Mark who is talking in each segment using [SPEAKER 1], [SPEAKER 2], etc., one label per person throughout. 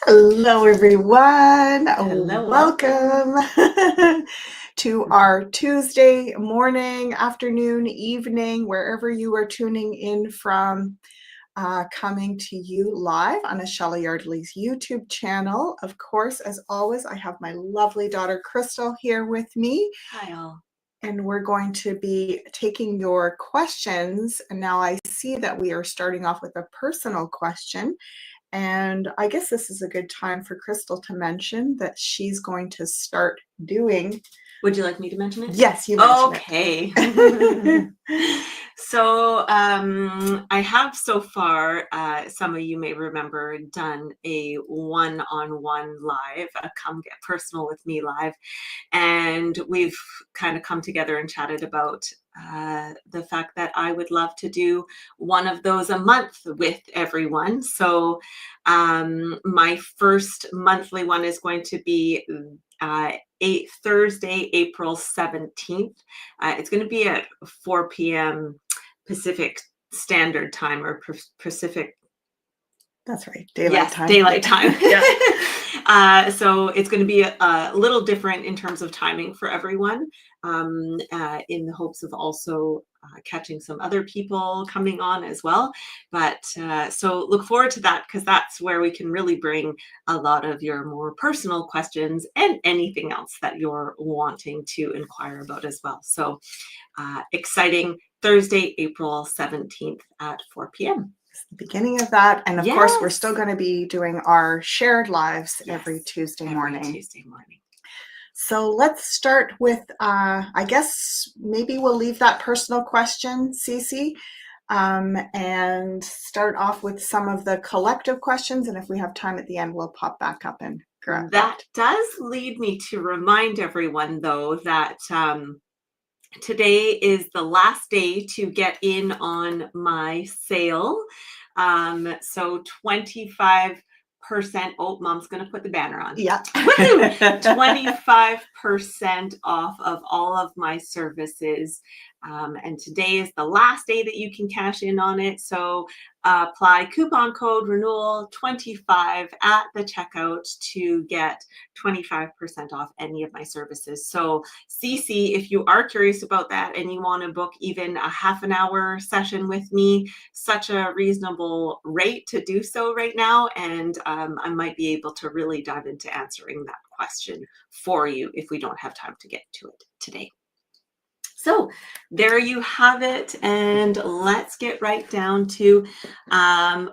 [SPEAKER 1] Hello, everyone.
[SPEAKER 2] Hello.
[SPEAKER 1] Welcome to our Tuesday morning, afternoon, evening, wherever you are tuning in from, coming to you live on a Shelley Yardley's YouTube channel. Of course, as always, I have my lovely daughter Crystal here with me.
[SPEAKER 2] Hi, all.
[SPEAKER 1] And we're going to be taking your questions. And now I see that we are starting off with a personal question. And I guess this is a good time for Crystal to mention that she's going to start doing.
[SPEAKER 2] Would you like me to mention it?
[SPEAKER 1] Yes, you mentioned
[SPEAKER 2] it. So I have so far, some of you may remember, done a one-on-one live, a Come Get Personal with Me live. And we've kind of come together and chatted about the fact that I would love to do one of those a month with everyone. So my first monthly one is going to be Thursday, April 17th. It's going to be at 4 p.m. Pacific Standard Time, or Pacific.
[SPEAKER 1] That's right. Daylight time.
[SPEAKER 2] Daylight time.
[SPEAKER 1] Yeah.
[SPEAKER 2] So it's going to be a little different in terms of timing for everyone, in the hopes of also catching some other people coming on as well. But so look forward to that, because that's where we can really bring a lot of your more personal questions and anything else that you're wanting to inquire about as well. So exciting. Thursday, April 17th at 4 p.m.
[SPEAKER 1] The beginning of that. And of course, we're still going to be doing our shared lives every Tuesday morning. So let's start with, I guess maybe we'll leave that personal question, Cece, and start off with some of the collective questions. And if we have time at the end, we'll pop back up and grab
[SPEAKER 2] that. Does lead me to remind everyone, though, that today is the last day to get in on my sale. So 25%. Oh, Mom's going to put the banner on.
[SPEAKER 1] Yeah.
[SPEAKER 2] 25% off of all of my services. And today is the last day that you can cash in on it. So apply coupon code renewal 25 at the checkout to get 25% off any of my services. So Cece, if you are curious about that and you want to book even a half an hour session with me, such a reasonable rate to do so right now. And I might be able to really dive into answering that question for you if we don't have time to get to it today. So there you have it. And let's get right down to,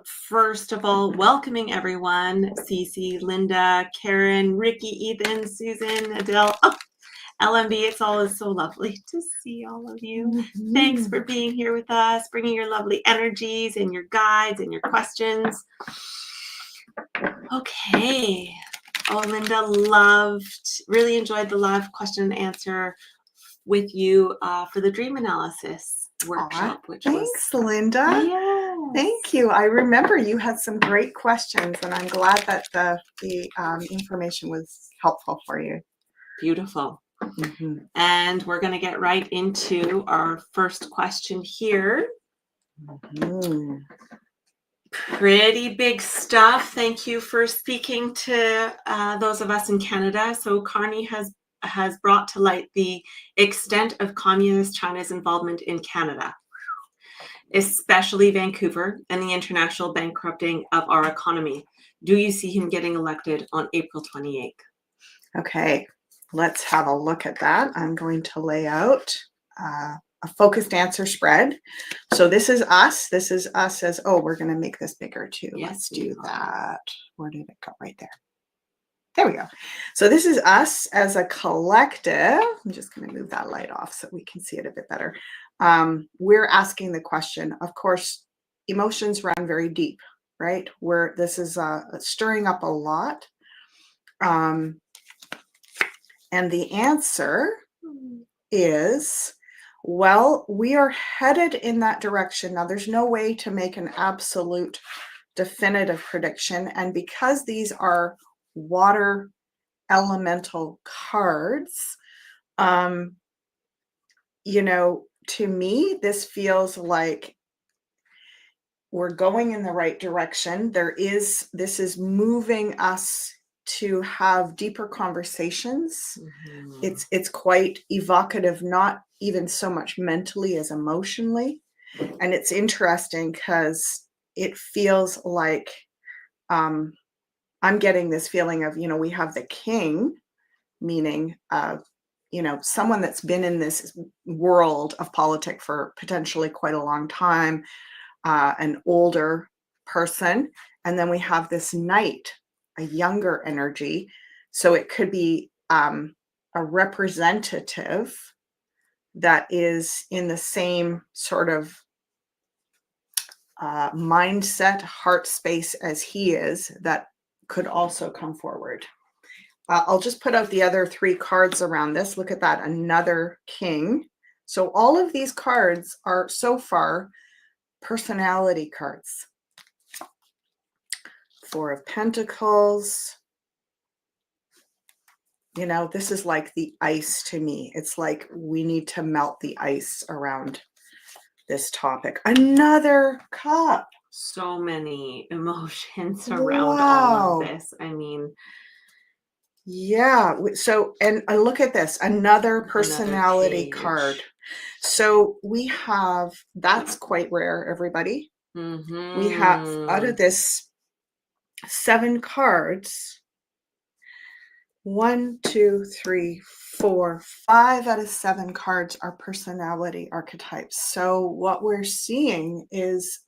[SPEAKER 2] first of all, welcoming everyone. Cece, Linda, Karen, Ricky, Ethan, Susan, Adele. Oh, LMB, it's always so lovely to see all of you. Mm-hmm. Thanks for being here with us, bringing your lovely energies and your guides and your questions. Okay. Oh, Linda really enjoyed the live question and answer with you for the dream analysis workshop.
[SPEAKER 1] Thanks, Linda.
[SPEAKER 2] Yes.
[SPEAKER 1] Thank you. I remember you had some great questions, and I'm glad that the information was helpful for you.
[SPEAKER 2] Beautiful. Mm-hmm. And we're going to get right into our first question here. Mm-hmm. Pretty big stuff. Thank you for speaking to those of us in Canada. So Carney has brought to light the extent of Communist China's involvement in Canada, especially Vancouver, and the international bankrupting of our economy. Do you see him getting elected on April 28th?
[SPEAKER 1] Okay, let's have a look at that. I'm going to lay out a focused answer spread. So this is us. This is us as, oh, we're going to make this bigger too. Yes, let's do that. Where did it go? Right there. There we go. So this is us as a collective. I'm just going to move that light off so we can see it a bit better. We're asking the question, of course, emotions run very deep, right? This is stirring up a lot. And the answer is, well, we are headed in that direction. Now, there's no way to make an absolute definitive prediction. And because these are water elemental cards, to me, this feels like we're going in the right direction. This is moving us to have deeper conversations. It's quite evocative, not even so much mentally as emotionally. And it's interesting because it feels like I'm getting this feeling of, we have the king, meaning someone that's been in this world of politics for potentially quite a long time, an older person. And then we have this knight, a younger energy. So it could be a representative that is in the same sort of mindset, heart space as he is, that could also come forward. I'll just put out the other 3 cards around this. Look at that, another king. So all of these cards are so far personality cards. 4 of Pentacles. This is like the ice to me. It's like we need to melt the ice around this topic. Another cup.
[SPEAKER 2] So many emotions around all of this. I mean,
[SPEAKER 1] yeah. So, and look at this, another personality card. So we have, that's quite rare, everybody. We have, out of this 7 cards, 1, 2, 3, 4, 5 out of 7 cards are personality archetypes. So what we're seeing is,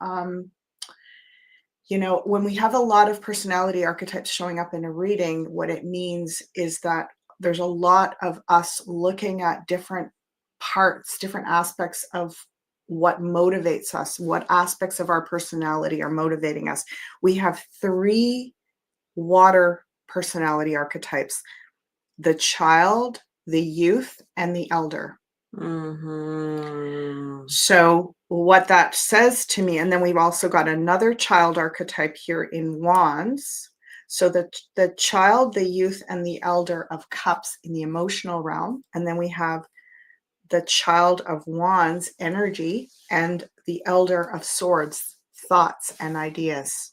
[SPEAKER 1] when we have a lot of personality archetypes showing up in a reading, what it means is that there's a lot of us looking at different parts, different aspects of what motivates us, what aspects of our personality are motivating us. We have 3 water personality archetypes: the child, the youth, and the elder. So what that says to me, and then we've also got another child archetype here in Wands. So the child, the youth, and the elder of cups in the emotional realm. And then we have the child of wands energy and the elder of swords, thoughts and ideas.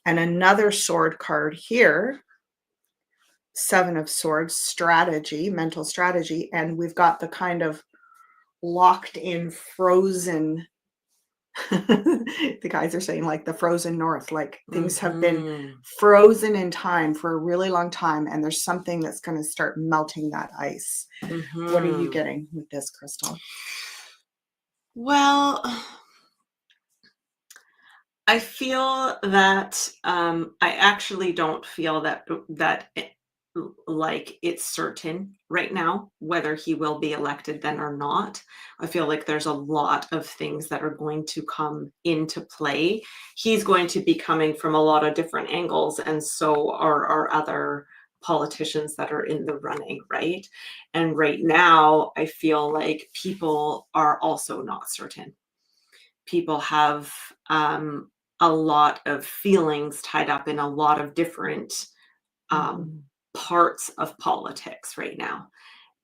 [SPEAKER 1] And another sword card here, 7 of swords, strategy, mental strategy. And we've got the kind of locked in, frozen, the guys are saying like the frozen north, like things have been frozen in time for a really long time, and there's something that's going to start melting that ice. What are you getting with this, Crystal?
[SPEAKER 2] Well, I feel that I actually don't feel that like it's certain right now whether he will be elected then or not. I feel like there's a lot of things that are going to come into play. He's going to be coming from a lot of different angles, and so are our other politicians that are in the running, right? And right now, I feel like people are also not certain. People have a lot of feelings tied up in a lot of different parts of politics right now,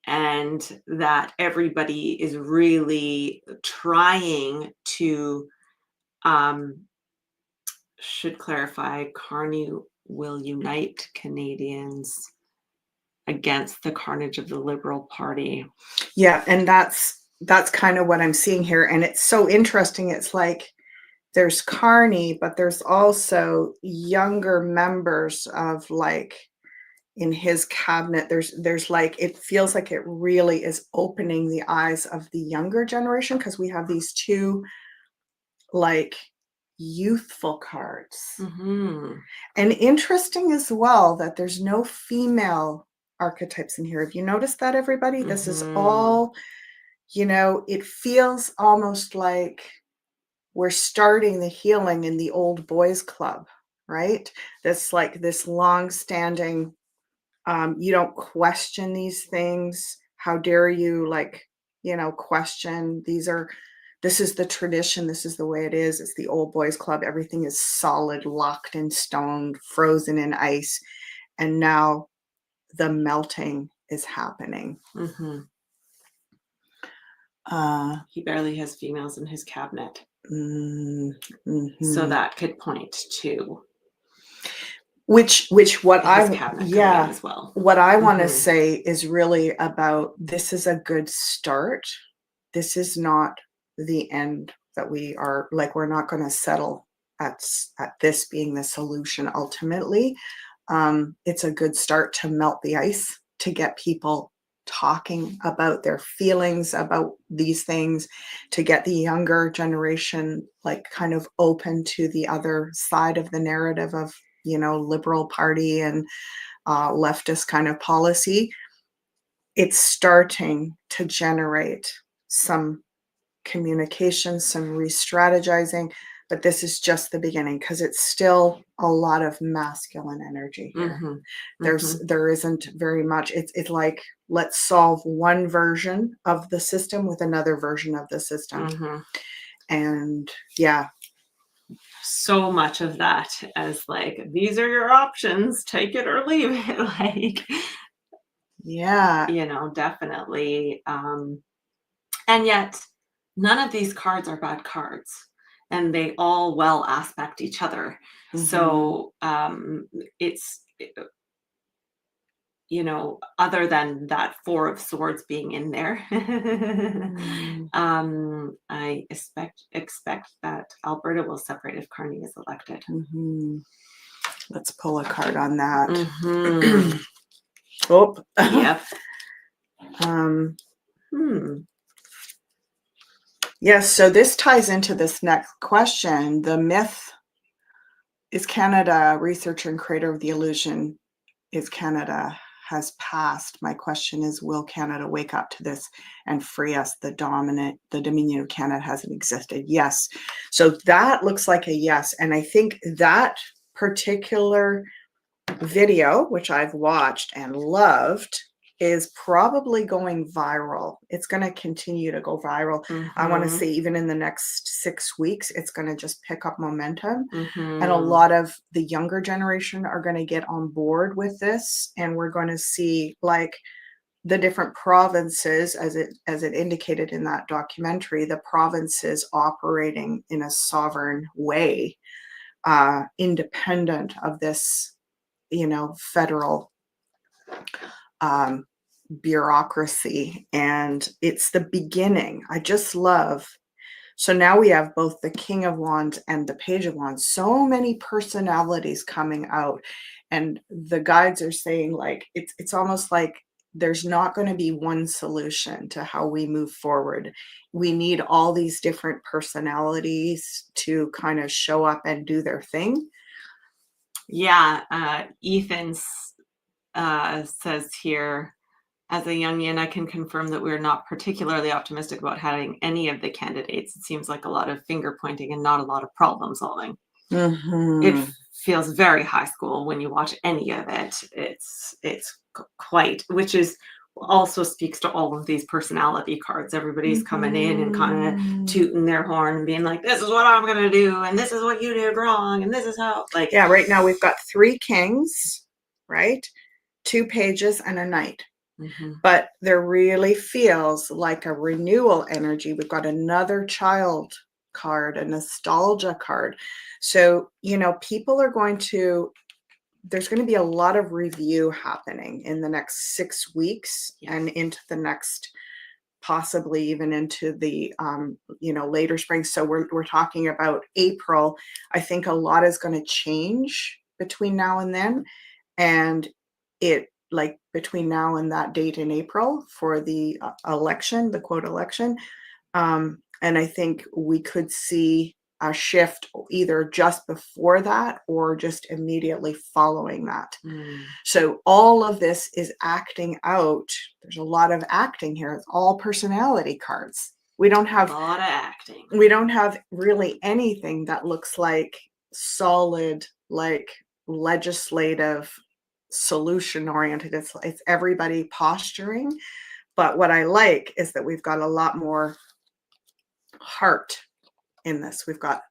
[SPEAKER 2] and that everybody is really trying to should clarify, Carney will unite Canadians against the carnage of the Liberal Party.
[SPEAKER 1] Yeah, and that's kind of what I'm seeing here. And it's so interesting. It's like there's Carney, but there's also younger members of, like, in his cabinet, there's like, it feels like it really is opening the eyes of the younger generation, because we have these 2 like youthful cards. And interesting as well that there's no female archetypes in here. Have you noticed that, everybody? This is all, it feels almost like we're starting the healing in the old boys club, right? That's like this long-standing, you don't question these things. How dare you, like, question? This is the tradition. This is the way it is. It's the old boys club. Everything is solid, locked in stone, frozen in ice. And now the melting is happening.
[SPEAKER 2] He barely has females in his cabinet. So that could point to
[SPEAKER 1] which what
[SPEAKER 2] his cabinet coming in as well.
[SPEAKER 1] what I want to say is really about, this is a good start. This is not the end that we're not going to settle at this being the solution ultimately. It's a good start to melt the ice, to get people talking about their feelings about these things, to get the younger generation like kind of open to the other side of the narrative of, liberal party and leftist kind of policy. It's starting to generate some communication, some re-strategizing, but this is just the beginning, because it's still a lot of masculine energy here. There isn't very much. It's like, let's solve one version of the system with another version of the system. And yeah,
[SPEAKER 2] so much of that as like, these are your options, take it or leave it. Like,
[SPEAKER 1] yeah,
[SPEAKER 2] definitely. And yet none of these cards are bad cards, and they all well aspect each other. So it's, other than that Four of Swords being in there, I expect that Alberta will separate if Carney is elected.
[SPEAKER 1] Let's pull a card on that. Oh,
[SPEAKER 2] yep.
[SPEAKER 1] Yes, so this ties into this next question. The myth, is Canada, researcher and creator of the illusion, is Canada has passed. My question is, will Canada wake up to this and free us? The dominion of Canada hasn't existed. Yes. So that looks like a yes. And I think that particular video, which I've watched and loved, is probably going viral. It's going to continue to go viral. I want to say even in the next 6 weeks, it's going to just pick up momentum. And a lot of the younger generation are going to get on board with this. And we're going to see like the different provinces, as it indicated in that documentary, the provinces operating in a sovereign way, independent of this, federal bureaucracy. And it's the beginning. I just love. So now we have both the King of Wands and the Page of Wands. So many personalities coming out, and the guides are saying like it's almost like there's not going to be one solution to how we move forward. We need all these different personalities to kind of show up and do their thing.
[SPEAKER 2] Yeah, Ethan says here, as a Jungian, I can confirm that we're not particularly optimistic about having any of the candidates. It seems like a lot of finger pointing and not a lot of problem solving. It feels very high school when you watch any of it. It's quite, which is also speaks to all of these personality cards. Everybody's coming in and kind of tooting their horn and being like, this is what I'm going to do, and this is what you did wrong, and this is how, like.
[SPEAKER 1] Yeah, right now we've got 3 kings, right? 2 pages and a knight. But there really feels like a renewal energy. We've got another child card, a nostalgia card. So, people are there's going to be a lot of review happening in the next 6 weeks and into the next, possibly even into the, later spring. So we're talking about April. I think a lot is going to change between now and then. And like between now and that date in April for the election, the quote election. And I think we could see a shift either just before that or just immediately following that. So all of this is acting out. There's a lot of acting here. It's all personality cards. We don't have
[SPEAKER 2] a lot of acting.
[SPEAKER 1] We don't have really anything that looks like solid, like legislative, solution oriented. It's everybody posturing. But what I like is that we've got a lot more heart in this. We've got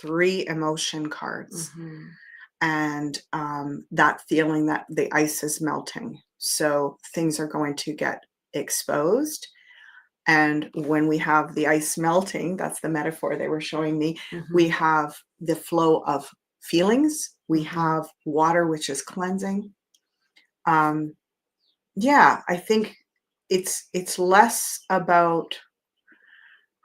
[SPEAKER 1] 3 emotion cards, and that feeling that the ice is melting. So things are going to get exposed. And when we have the ice melting, that's the metaphor they were showing me, we have the flow of feelings. We have water, which is cleansing. Yeah, I think it's less about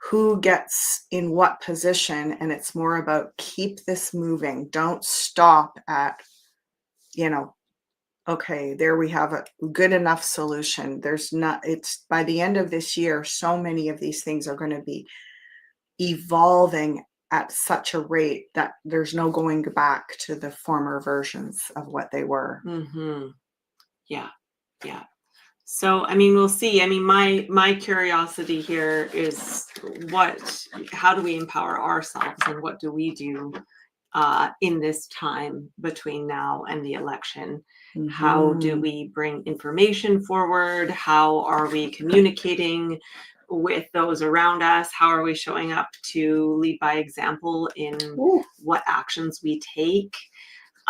[SPEAKER 1] who gets in what position, and it's more about keep this moving. Don't stop at, okay, there we have a good enough solution. There's not, it's by the end of this year, so many of these things are going to be evolving at such a rate that there's no going back to the former versions of what they were.
[SPEAKER 2] Yeah. Yeah. So, I mean, we'll see. I mean, my curiosity here is how do we empower ourselves, and what do we do in this time between now and the election? How do we bring information forward? How are we communicating with those around us? How are we showing up to lead by example in what actions we take?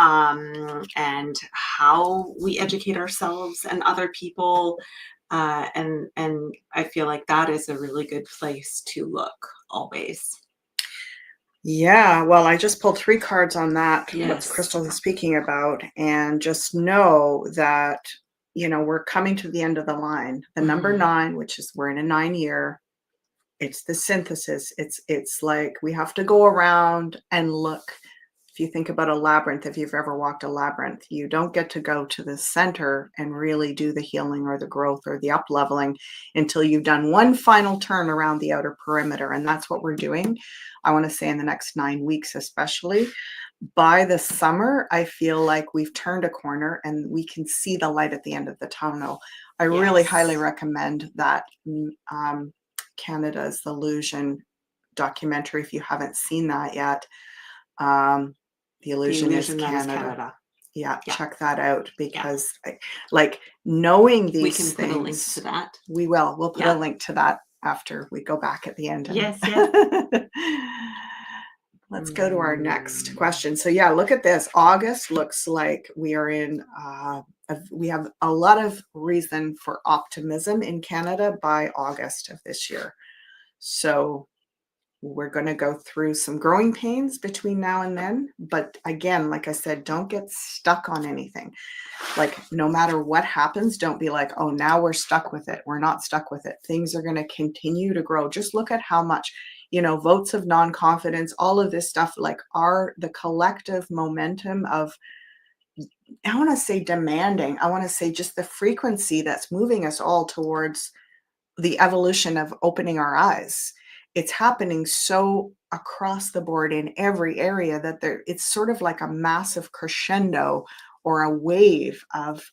[SPEAKER 2] And how we educate ourselves and other people. And I feel like that is a really good place to look always.
[SPEAKER 1] Yeah, well, I just pulled 3 cards on that,
[SPEAKER 2] Yes.
[SPEAKER 1] what Crystal is speaking about, and just know that, we're coming to the end of the line. The number 9, which is we're in a 9-year, it's the synthesis. It's like we have to go around and look. If you think about a labyrinth, if you've ever walked a labyrinth, you don't get to go to the center and really do the healing or the growth or the up leveling until you've done one final turn around the outer perimeter. And that's what we're doing. I want to say in the next 9 weeks, especially. By the summer, I feel like we've turned a corner and we can see the light at the end of the tunnel. I really highly recommend that Canada's Illusion documentary, if you haven't seen that yet. The Illusion is Canada. Yeah, check that out, because like knowing these
[SPEAKER 2] we can
[SPEAKER 1] things,
[SPEAKER 2] put a link to that.
[SPEAKER 1] We'll put a link to that after we go back at the end.
[SPEAKER 2] Yes.
[SPEAKER 1] Let's go to our next question. So yeah, look at this. August looks like we are in, we have a lot of reason for optimism in Canada by August of this year. So we're going to go through some growing pains between now and then. But again, like I said, don't get stuck on anything. Like no matter what happens, don't be like, oh, now we're stuck with it. We're not stuck with it. Things are going to continue to grow. Just look at how much, votes of non-confidence, all of this stuff, like the collective momentum of, I want to say demanding. I want to say just the frequency that's moving us all towards the evolution of opening our eyes. It's happening so across the board in every area that it's sort of like a massive crescendo or a wave of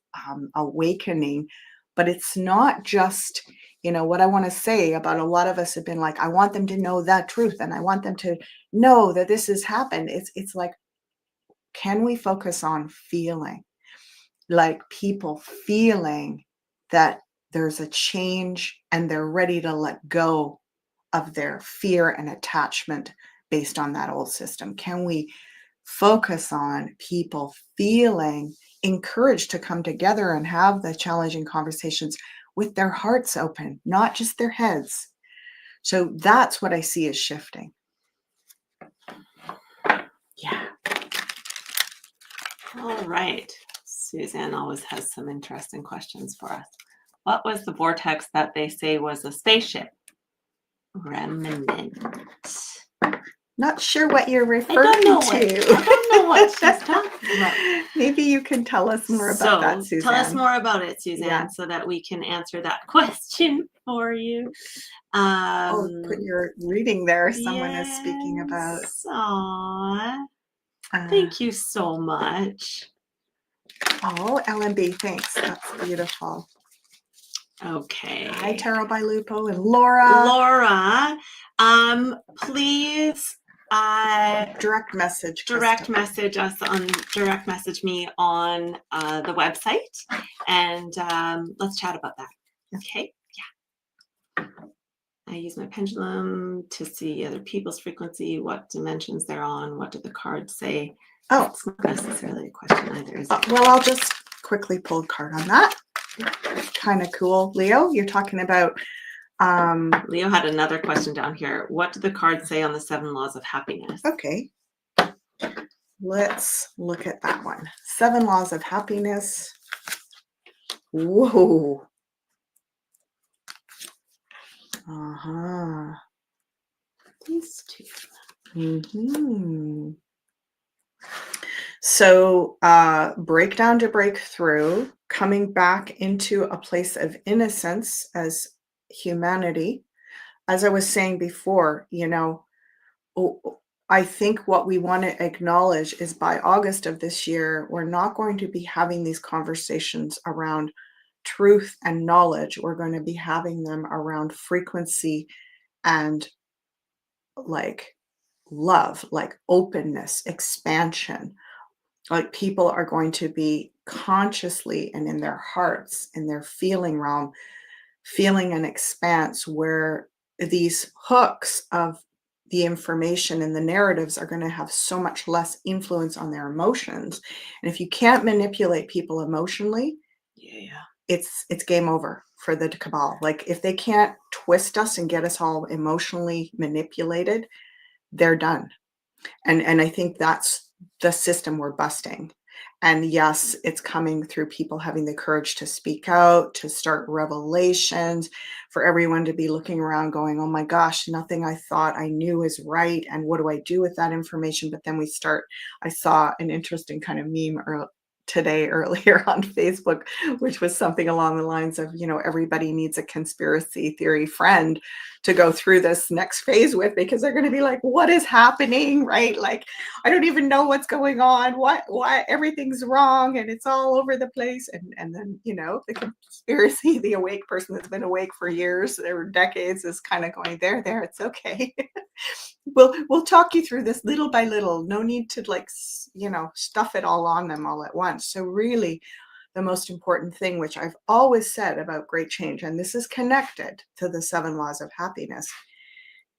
[SPEAKER 1] awakening. But it's not just, what I want to say about a lot of us have been like, I want them to know that truth and I want them to know that this has happened. It's like, can we focus on feeling, like people feeling that there's a change and they're ready to let go of their fear and attachment based on that old system? Can we focus on people feeling encouraged to come together and have the challenging conversations with their hearts open, not just their heads? So that's what I see as shifting. Yeah.
[SPEAKER 2] All right. Suzanne always has some interesting questions for us. What was the vortex that they say was a spaceship? Remnant.
[SPEAKER 1] Not sure what you're referring to.
[SPEAKER 2] I don't know what she's talking about.
[SPEAKER 1] Maybe you can tell us more about that, Suzanne.
[SPEAKER 2] Tell us more about it, Suzanne, so that we can answer that question for you.
[SPEAKER 1] Put your reading there. Someone is speaking about.
[SPEAKER 2] Aww. Thank you so much.
[SPEAKER 1] Oh, LMB, thanks. That's beautiful.
[SPEAKER 2] Okay.
[SPEAKER 1] Hi, Tarot by Lupo and Laura.
[SPEAKER 2] Please
[SPEAKER 1] direct message
[SPEAKER 2] me on the website, and let's chat about that. Okay. Yeah. I use my pendulum to see other people's frequency, what dimensions they're on, what do the cards say.
[SPEAKER 1] Oh,
[SPEAKER 2] it's not necessarily a question either, is it?
[SPEAKER 1] Well, I'll just quickly pull a card on that. Kind of cool. Leo, you're talking about
[SPEAKER 2] Leo had another question down here. What do the cards say on the 7 laws of happiness?
[SPEAKER 1] Okay. Let's look at that one. 7 laws of happiness. Whoa. Uh-huh.
[SPEAKER 2] These two.
[SPEAKER 1] Mm-hmm. So breakdown to breakthrough, coming back into a place of innocence as humanity. As I was saying before, I think what we want to acknowledge is by August of this year, we're not going to be having these conversations around truth and knowledge. We're going to be having them around frequency and like love, like openness, expansion. Like people are going to be consciously and in their hearts, in their feeling realm, feeling an expanse where these hooks of the information and the narratives are going to have so much less influence on their emotions. And if you can't manipulate people emotionally,
[SPEAKER 2] Yeah.
[SPEAKER 1] it's game over for the cabal. Like if they can't twist us and get us all emotionally manipulated, they're done. And I think that's the system we're busting. And yes, it's coming through people having the courage to speak out, to start revelations, for everyone to be looking around going, oh my gosh, nothing I thought I knew is right. And what do I do with that information? But then I saw an interesting kind of meme today earlier on Facebook, which was something along the lines of, everybody needs a conspiracy theory friend to go through this next phase with, because they're going to be like, what is happening, right? Like, I don't even know what's going on, why everything's wrong and it's all over the place. And then, the conspiracy, the awake person that's been awake for years or decades is kind of going, there, it's okay. We'll talk you through this little by little. No need to stuff it all on them all at once. So really, the most important thing, which I've always said about great change, and this is connected to the 7 laws of happiness,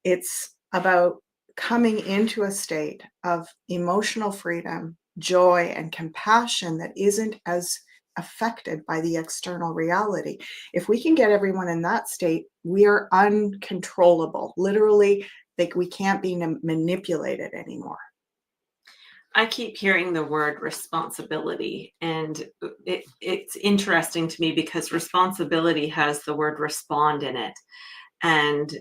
[SPEAKER 1] it's about coming into a state of emotional freedom, joy, and compassion that isn't as affected by the external reality. If we can get everyone in that state, we are uncontrollable. Literally, like we can't be manipulated anymore.
[SPEAKER 2] I keep hearing the word responsibility, and it's interesting to me because responsibility has the word respond in it, and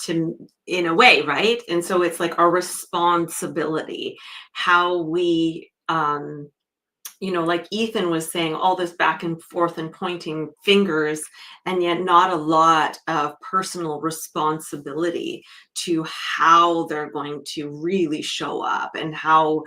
[SPEAKER 2] to in a way, right? And so it's like our responsibility, how we like Ethan was saying, all this back and forth and pointing fingers, and yet not a lot of personal responsibility to how they're going to really show up and how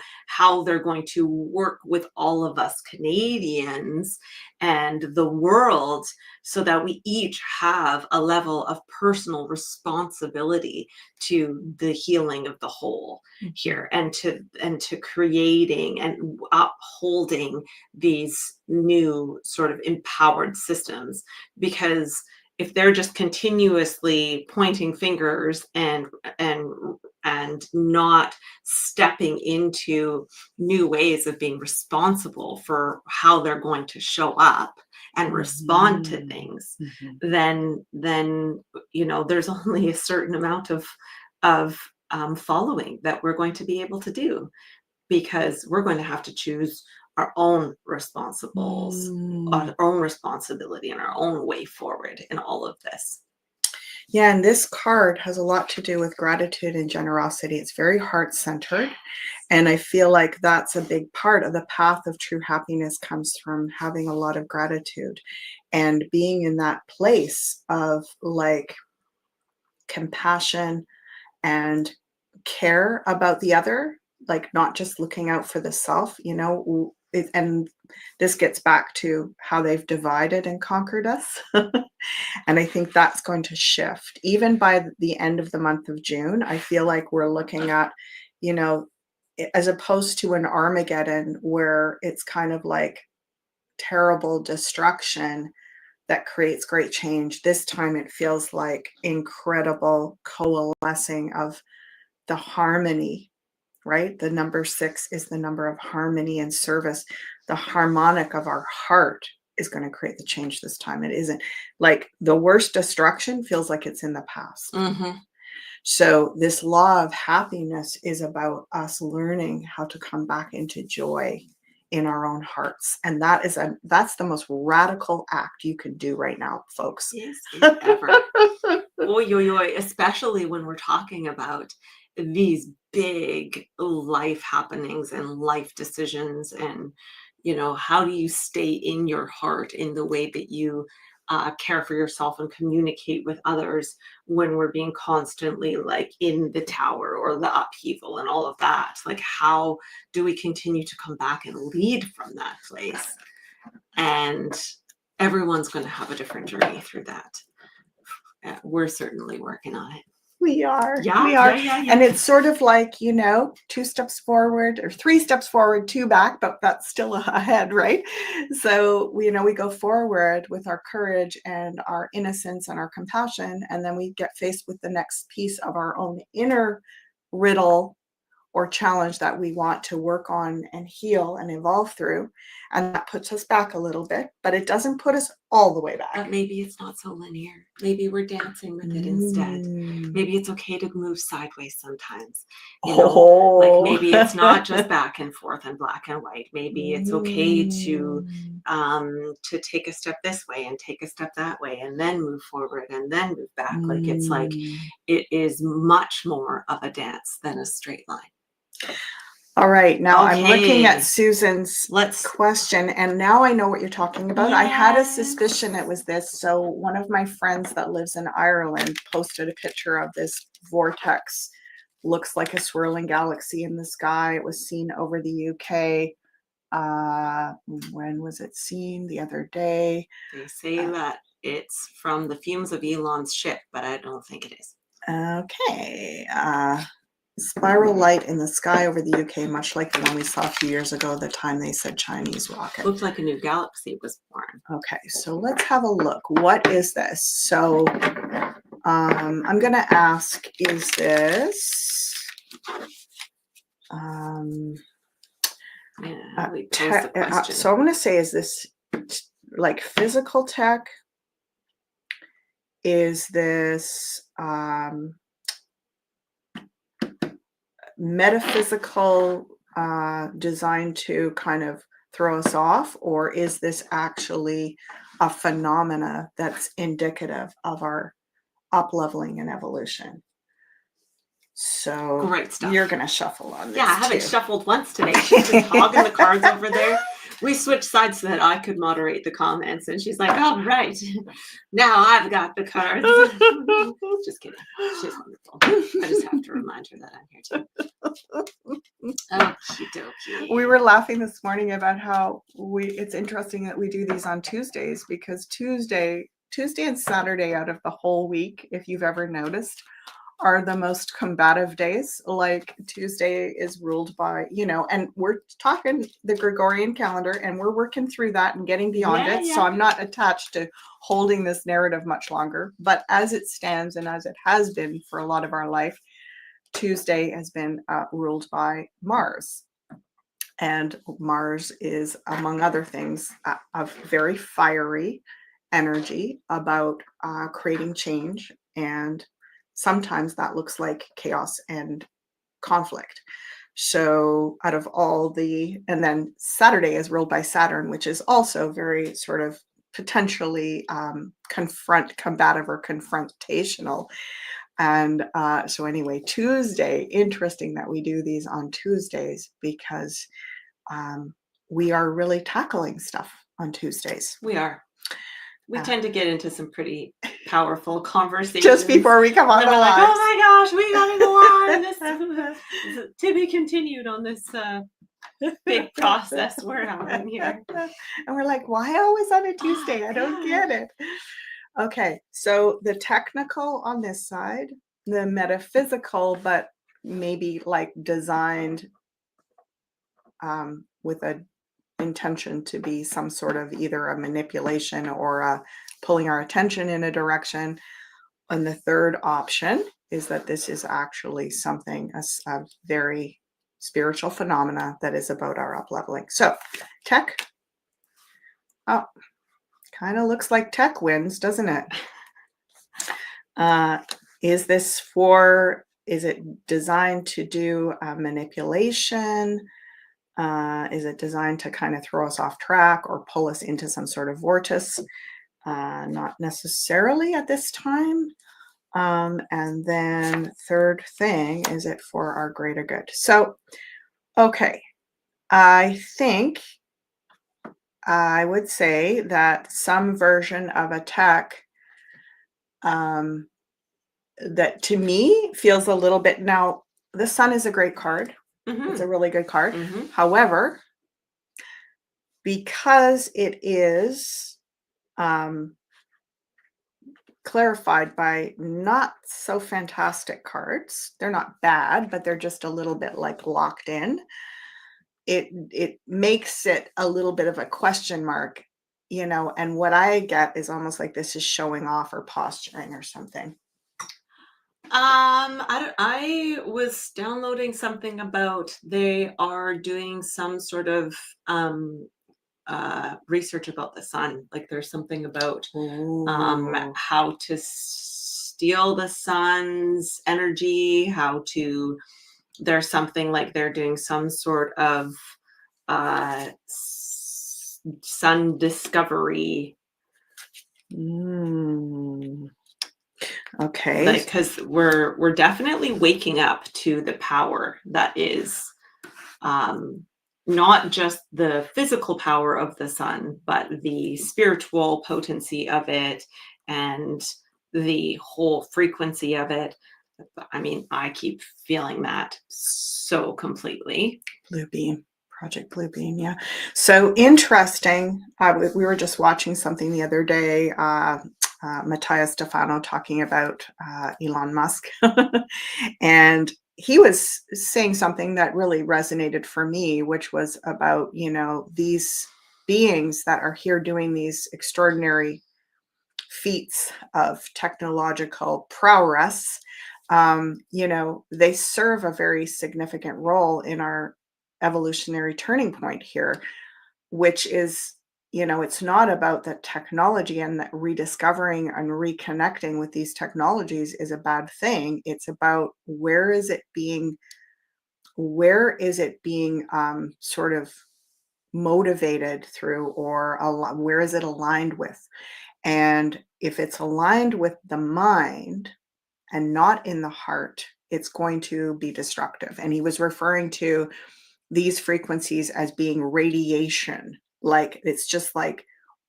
[SPEAKER 2] they're going to work with all of us Canadians and the world, so that we each have a level of personal responsibility to the healing of the whole here, and to creating and upholding these new sort of empowered systems. Because if they're just continuously pointing fingers and not stepping into new ways of being responsible for how they're going to show up and respond to things, then there's only a certain amount of following that we're going to be able to do, because we're going to have to choose our own our own responsibility and our own way forward in all of this.
[SPEAKER 1] Yeah, and this card has a lot to do with gratitude and generosity. It's very heart-centered, and I feel like that's a big part of the path of true happiness, comes from having a lot of gratitude and being in that place of like compassion and care about the other, like not just looking out for the self, and this gets back to how they've divided and conquered us. And I think that's going to shift. Even by the end of the month of June, I feel like we're looking at, as opposed to an Armageddon where it's kind of like terrible destruction that creates great change. This time it feels like incredible coalescing of the harmony, right? The number 6 is the number of harmony and service, the harmonic of our heart is going to create the change this time. It isn't like the worst destruction feels like it's in the past.
[SPEAKER 2] Mm-hmm.
[SPEAKER 1] So this law of happiness is about us learning how to come back into joy in our own hearts. And that's the most radical act you can do right now, folks.
[SPEAKER 2] Is it ever? Oy, oy, oy, especially when we're talking about these big life happenings and life decisions, and how do you stay in your heart in the way that you care for yourself and communicate with others when we're being constantly like in the tower or the upheaval and all of that. Like, how do we continue to come back and lead from that place? And everyone's going to have a different journey through that. We're certainly working on it.
[SPEAKER 1] We are.
[SPEAKER 2] Yeah,
[SPEAKER 1] We are.
[SPEAKER 2] yeah.
[SPEAKER 1] And it's sort of like, 2 steps forward or 3 steps forward, 2 back, but that's still ahead, right? So, we go forward with our courage and our innocence and our compassion, and then we get faced with the next piece of our own inner riddle or challenge that we want to work on and heal and evolve through. And that puts us back a little bit, but it doesn't put us all the way back.
[SPEAKER 2] But maybe it's not so linear. Maybe we're dancing with it instead. Maybe it's okay to move sideways sometimes. Like maybe it's not just back and forth and black and white. Maybe it's okay to take a step this way and take a step that way and then move forward and then move back. Like it's like it is much more of a dance than a straight line.
[SPEAKER 1] All right. Now
[SPEAKER 2] Okay.
[SPEAKER 1] I'm looking at Susan's question, and now I know what you're talking about. Yes. I had a suspicion it was this. So one of my friends that lives in Ireland posted a picture of this vortex. Looks like a swirling galaxy in the sky. It was seen over the UK. When was it seen? The other day.
[SPEAKER 2] They say that it's from the fumes of Elon's ship, but I don't think it is.
[SPEAKER 1] Okay. Spiral light in the sky over the UK, much like the one we saw a few years ago, the time they said Chinese rocket.
[SPEAKER 2] Looked like a new galaxy was born.
[SPEAKER 1] Okay, so let's have a look. What is this? So I'm going to ask, is this
[SPEAKER 2] so I'm
[SPEAKER 1] going to say, is this like physical tech? Is this metaphysical designed to kind of throw us off, or is this actually a phenomena that's indicative of our up-leveling and evolution? So
[SPEAKER 2] great stuff.
[SPEAKER 1] You're gonna shuffle on this.
[SPEAKER 2] Yeah, I haven't shuffled once today. She's just hogging the cards over there. We switched sides so that I could moderate the comments, and she's like, "Oh, right, now I've got the cards." Just kidding. She's wonderful. I just have to remind her that I'm here too. Okie dokie.
[SPEAKER 1] We were laughing this morning about how it's interesting that we do these on Tuesdays, because Tuesday and Saturday out of the whole week, if you've ever noticed, are the most combative days. Like Tuesday is ruled by, and we're talking the Gregorian calendar, and we're working through that and getting beyond it. So I'm not attached to holding this narrative much longer. But as it stands, and as it has been for a lot of our life, Tuesday has been ruled by Mars. And Mars is, among other things, a very fiery energy about creating change, and sometimes that looks like chaos and conflict. So out of all and then Saturday is ruled by Saturn, which is also very sort of potentially combative or confrontational. And so anyway, Tuesday, interesting that we do these on Tuesdays, because we are really tackling stuff on Tuesdays.
[SPEAKER 2] We are. We tend to get into some pretty powerful conversations
[SPEAKER 1] just before we come on the
[SPEAKER 2] like, oh my gosh, we gotta go on. This is to be continued on this big process we're having here.
[SPEAKER 1] And we're like, why always on a Tuesday? I don't get it. Okay, so the technical on this side, the metaphysical, but maybe like designed with a intention to be some sort of either a manipulation or pulling our attention in a direction. And the third option is that this is actually something, a very spiritual phenomena that is about our up-leveling. So tech. Oh, kind of looks like tech wins, doesn't it? Is it designed to do manipulation? Is it designed to kind of throw us off track or pull us into some sort of vortex? Not necessarily at this time. And then third thing, is it for our greater good? So, okay, I think I would say that some version of a tech that to me feels a little bit, now the sun is a great card. It's a really good card. However, because it is clarified by not so fantastic cards, they're not bad, but they're just a little bit like locked in. It makes it a little bit of a question mark, and what I get is almost like this is showing off or posturing or something.
[SPEAKER 2] I was downloading something about they are doing some sort of research about the sun. Like there's something about
[SPEAKER 1] Ooh.
[SPEAKER 2] how to steal the sun's energy, there's something like they're doing some sort of sun discovery.
[SPEAKER 1] Okay.
[SPEAKER 2] Like, because we're definitely waking up to the power that is not just the physical power of the sun, but the spiritual potency of it and the whole frequency of it. I mean, I keep feeling that so completely.
[SPEAKER 1] Blue Beam, Project Blue Beam, yeah. So interesting. We were just watching something the other day, Matthias Stefano talking about Elon Musk. And he was saying something that really resonated for me, which was about, these beings that are here doing these extraordinary feats of technological prowess. They serve a very significant role in our evolutionary turning point here, which is, it's not about the technology, and that rediscovering and reconnecting with these technologies is a bad thing. It's about where is it being sort of motivated through, or where is it aligned with? And if it's aligned with the mind and not in the heart, it's going to be destructive. And he was referring to these frequencies as being radiation. Like it's just like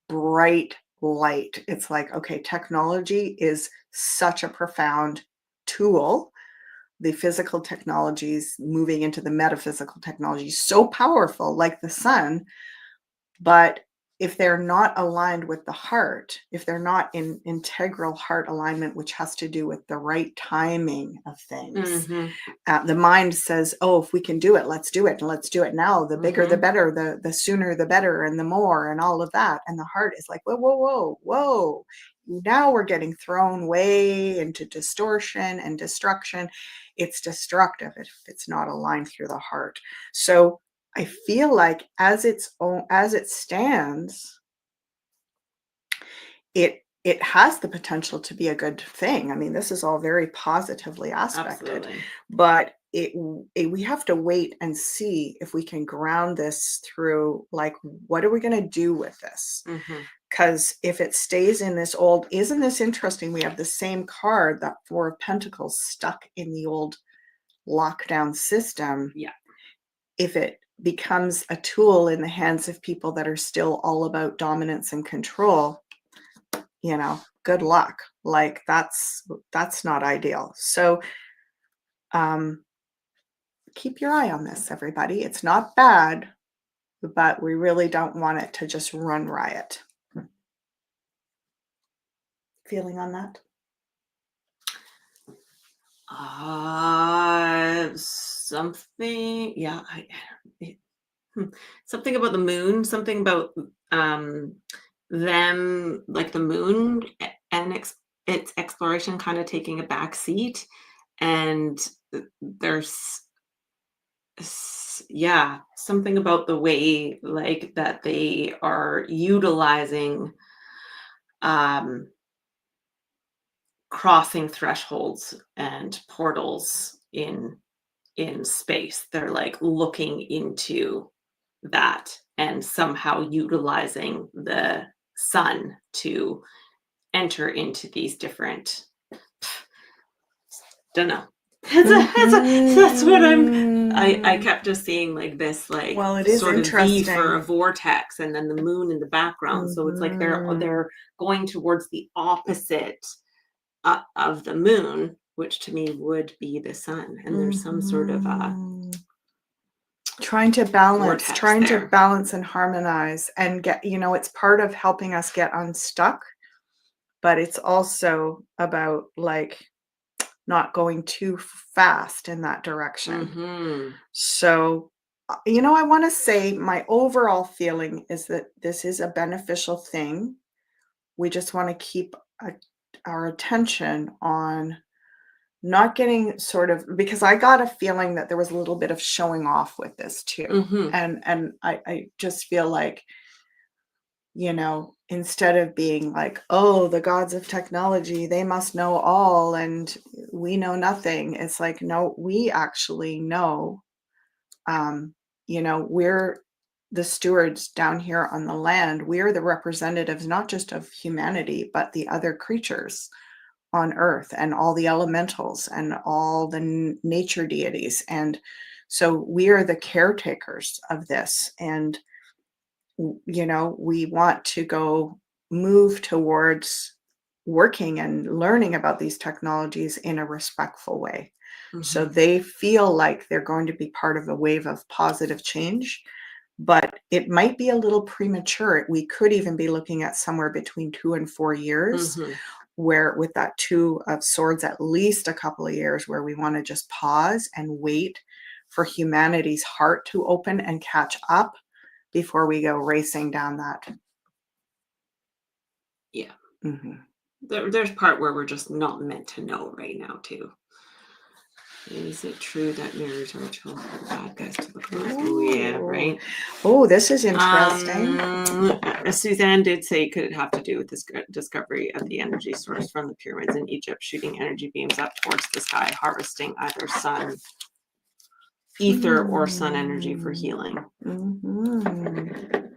[SPEAKER 1] bright light. It's like, okay, technology is such a profound tool. The physical technologies moving into the metaphysical technologies, so powerful, like the sun. But if they're not aligned with the heart, if they're not in integral heart alignment, which has to do with the right timing of things, the mind says, oh, if we can do it, let's do it. And let's do it now. The bigger, the better, the sooner, the better, and the more, and all of that. And the heart is like, whoa, whoa, whoa, whoa. Now we're getting thrown way into distortion and destruction. It's destructive if it's not aligned through the heart. So I feel like as it stands, it has the potential to be a good thing. I mean, this is all very positively aspected.
[SPEAKER 2] Absolutely.
[SPEAKER 1] But we have to wait and see if we can ground this through, like, what are we going to do with this? Because if it stays in this old, isn't this interesting? We have the same card, that Four of Pentacles, stuck in the old lockdown system.
[SPEAKER 2] Yeah.
[SPEAKER 1] If it becomes a tool in the hands of people that are still all about dominance and control, good luck. Like that's not ideal. So keep your eye on this, everybody. It's not bad, but we really don't want it to just run riot. Feeling on that?
[SPEAKER 2] Something, yeah. Something about the moon, something about them, like the moon and its exploration kind of taking a back seat. And there's, yeah, something about the way like that they are utilizing um, crossing thresholds and portals in space. They're like looking into that and somehow utilizing the sun to enter into these different, don't know. That's what I kept just seeing like this, like
[SPEAKER 1] Well, it is
[SPEAKER 2] sort of V for a
[SPEAKER 1] interesting.
[SPEAKER 2] vortex and then the moon in the background. So it's like they're going towards the opposite of the moon, which to me would be the sun. And there's some sort of
[SPEAKER 1] trying to
[SPEAKER 2] vortex there.
[SPEAKER 1] and harmonize and get, it's part of helping us get unstuck, but it's also about like not going too fast in that direction.
[SPEAKER 2] Mm-hmm.
[SPEAKER 1] So, I want to say my overall feeling is that this is a beneficial thing. We just want to keep our attention on not getting sort of, because I got a feeling that there was a little bit of showing off with this too.
[SPEAKER 2] Mm-hmm.
[SPEAKER 1] And I just feel like, instead of being like, oh, the gods of technology, they must know all and we know nothing. It's like, no, we actually know. We're the stewards down here on the land. We are the representatives, not just of humanity, but the other creatures on earth and all the elementals and all the nature deities. And so we are the caretakers of this. And, we want to go move towards working and learning about these technologies in a respectful way. So
[SPEAKER 2] Mm-hmm.
[SPEAKER 1] they feel like they're going to be part of a wave of positive change, but it might be a little premature. We could even be looking at somewhere between 2 and 4 years,
[SPEAKER 2] Mm-hmm.
[SPEAKER 1] where with that Two of Swords, at least a couple of years where we want to just pause and wait for humanity's heart to open and catch up before we go racing down that.
[SPEAKER 2] Yeah.
[SPEAKER 1] Mhm.
[SPEAKER 2] There's part where we're just not meant to know right now too. Is it true that mirrors are a tool for the bad guys to look at? Oh yeah, right.
[SPEAKER 1] Oh, this is interesting.
[SPEAKER 2] Suzanne did say, could it have to do with this discovery of the energy source from the pyramids in Egypt, shooting energy beams up towards the sky, harvesting either sun, ether, or sun energy for healing?
[SPEAKER 1] Mhm.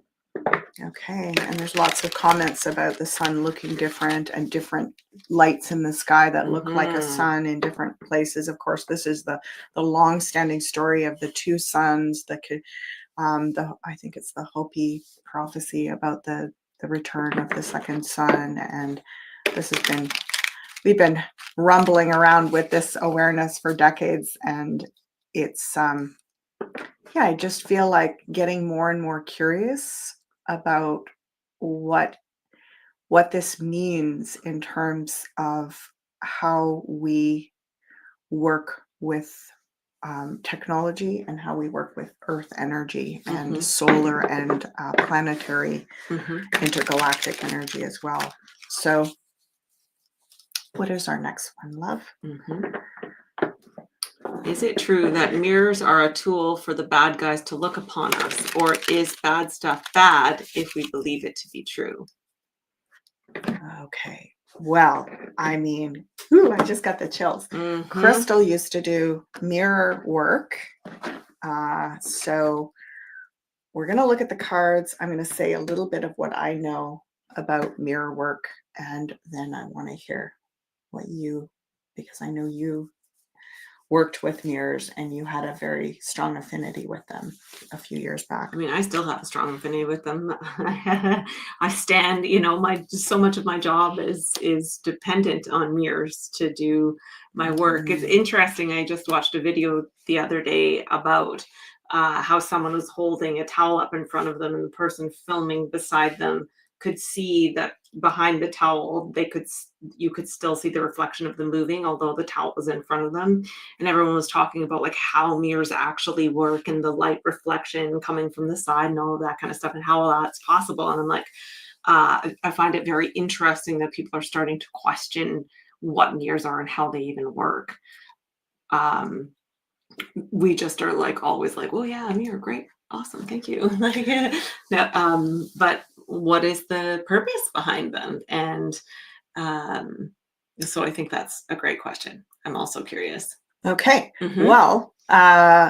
[SPEAKER 1] Okay, and there's lots of comments about the sun looking different and different lights in the sky that look like a
[SPEAKER 2] Mhm.
[SPEAKER 1] sun in different places. Of course, this is the long-standing story of the two suns that could I think it's the Hopi prophecy about the return of the second sun. And this has been we've been rumbling around with this awareness for decades, and it's yeah, I just feel like getting more and more curious about what this means in terms of how we work with technology and how we work with earth energy and
[SPEAKER 2] Mhm.
[SPEAKER 1] solar and planetary
[SPEAKER 2] Mhm.
[SPEAKER 1] intergalactic energy as well. So what is our next one, love?
[SPEAKER 2] Mhm. Is it true that mirrors are a tool for the bad guys to look upon us, or is bad stuff bad if we believe it to be true?
[SPEAKER 1] Okay. Well, I mean, ooh, I just got the chills.
[SPEAKER 2] Mhm.
[SPEAKER 1] Crystal used to do mirror work. So we're going to look at the cards. I'm going to say a little bit of what I know about mirror work, and then I want to hear what because I know you worked with mirrors and you had a very strong affinity with them a few years back.
[SPEAKER 2] I mean, I still have a strong affinity with them. I stand, so much of my job is dependent on mirrors to do my work. It's interesting. I just watched a video the other day about how someone was holding a towel up in front of them, and the person filming beside them could see that behind the towel, you could still see the reflection of them moving, although the towel was in front of them. And everyone was talking about like how mirrors actually work and the light reflection coming from the side and all of that kind of stuff and how that's possible. And I'm like, I find it very interesting that people are starting to question what mirrors are and how they even work. We just are like always like, well, yeah, a mirror, great, awesome, thank you. Like, no, but what is the purpose behind them? And so I think that's a great question. I'm also curious.
[SPEAKER 1] Okay.
[SPEAKER 2] Mhm.
[SPEAKER 1] Well,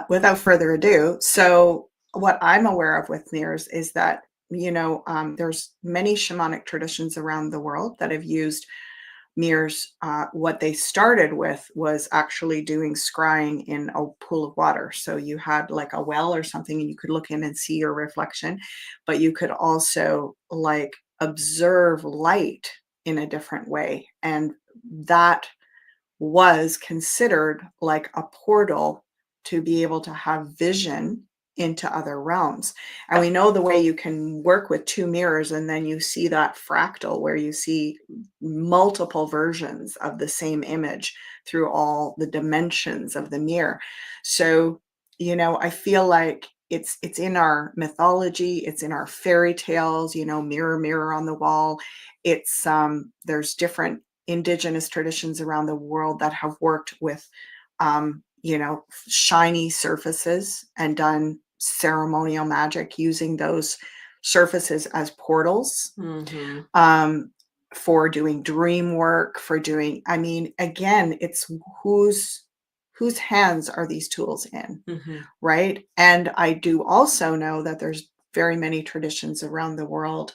[SPEAKER 1] without further ado, so what I'm aware of with mirrors is that, there's many shamanic traditions around the world that have used mirrors. What they started with was actually doing scrying in a pool of water. So you had like a well or something, and you could look in and see your reflection, but you could also like observe light in a different way. And that was considered like a portal to be able to have vision into other realms. And we know the way you can work with two mirrors, and then you see that fractal where you see multiple versions of the same image through all the dimensions of the mirror. So, I feel like it's in our mythology, it's in our fairy tales, mirror mirror on the wall. It's there's different indigenous traditions around the world that have worked with shiny surfaces and done ceremonial magic using those surfaces as portals,
[SPEAKER 2] Mhm.
[SPEAKER 1] um, for doing dream work, for doing, I mean, again, it's whose hands are these tools in,
[SPEAKER 2] Mhm.
[SPEAKER 1] right? And I do also know that there's very many traditions around the world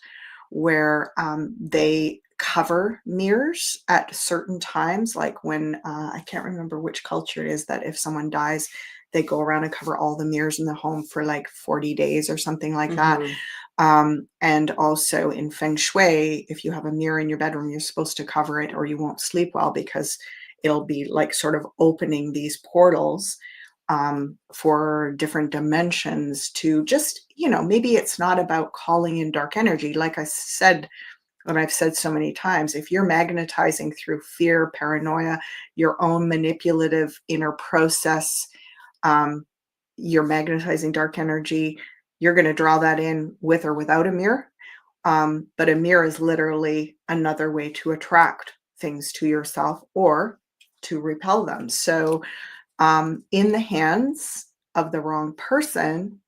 [SPEAKER 1] where they cover mirrors at certain times, like when I can't remember which culture it is, that if someone dies, they go around and cover all the mirrors in the home for like 40 days or something like that.
[SPEAKER 2] Mhm.
[SPEAKER 1] And also in feng shui, if you have a mirror in your bedroom, you're supposed to cover it or you won't sleep well, because it'll be like sort of opening these portals for different dimensions to just, maybe it's not about calling in dark energy. Like I said, and I've said so many times, if you're magnetizing through fear, paranoia, your own manipulative inner process, um, you're magnetizing dark energy, you're going to draw that in with or without a mirror. But a mirror is literally another way to attract things to yourself or to repel them. So, in the hands of the wrong person,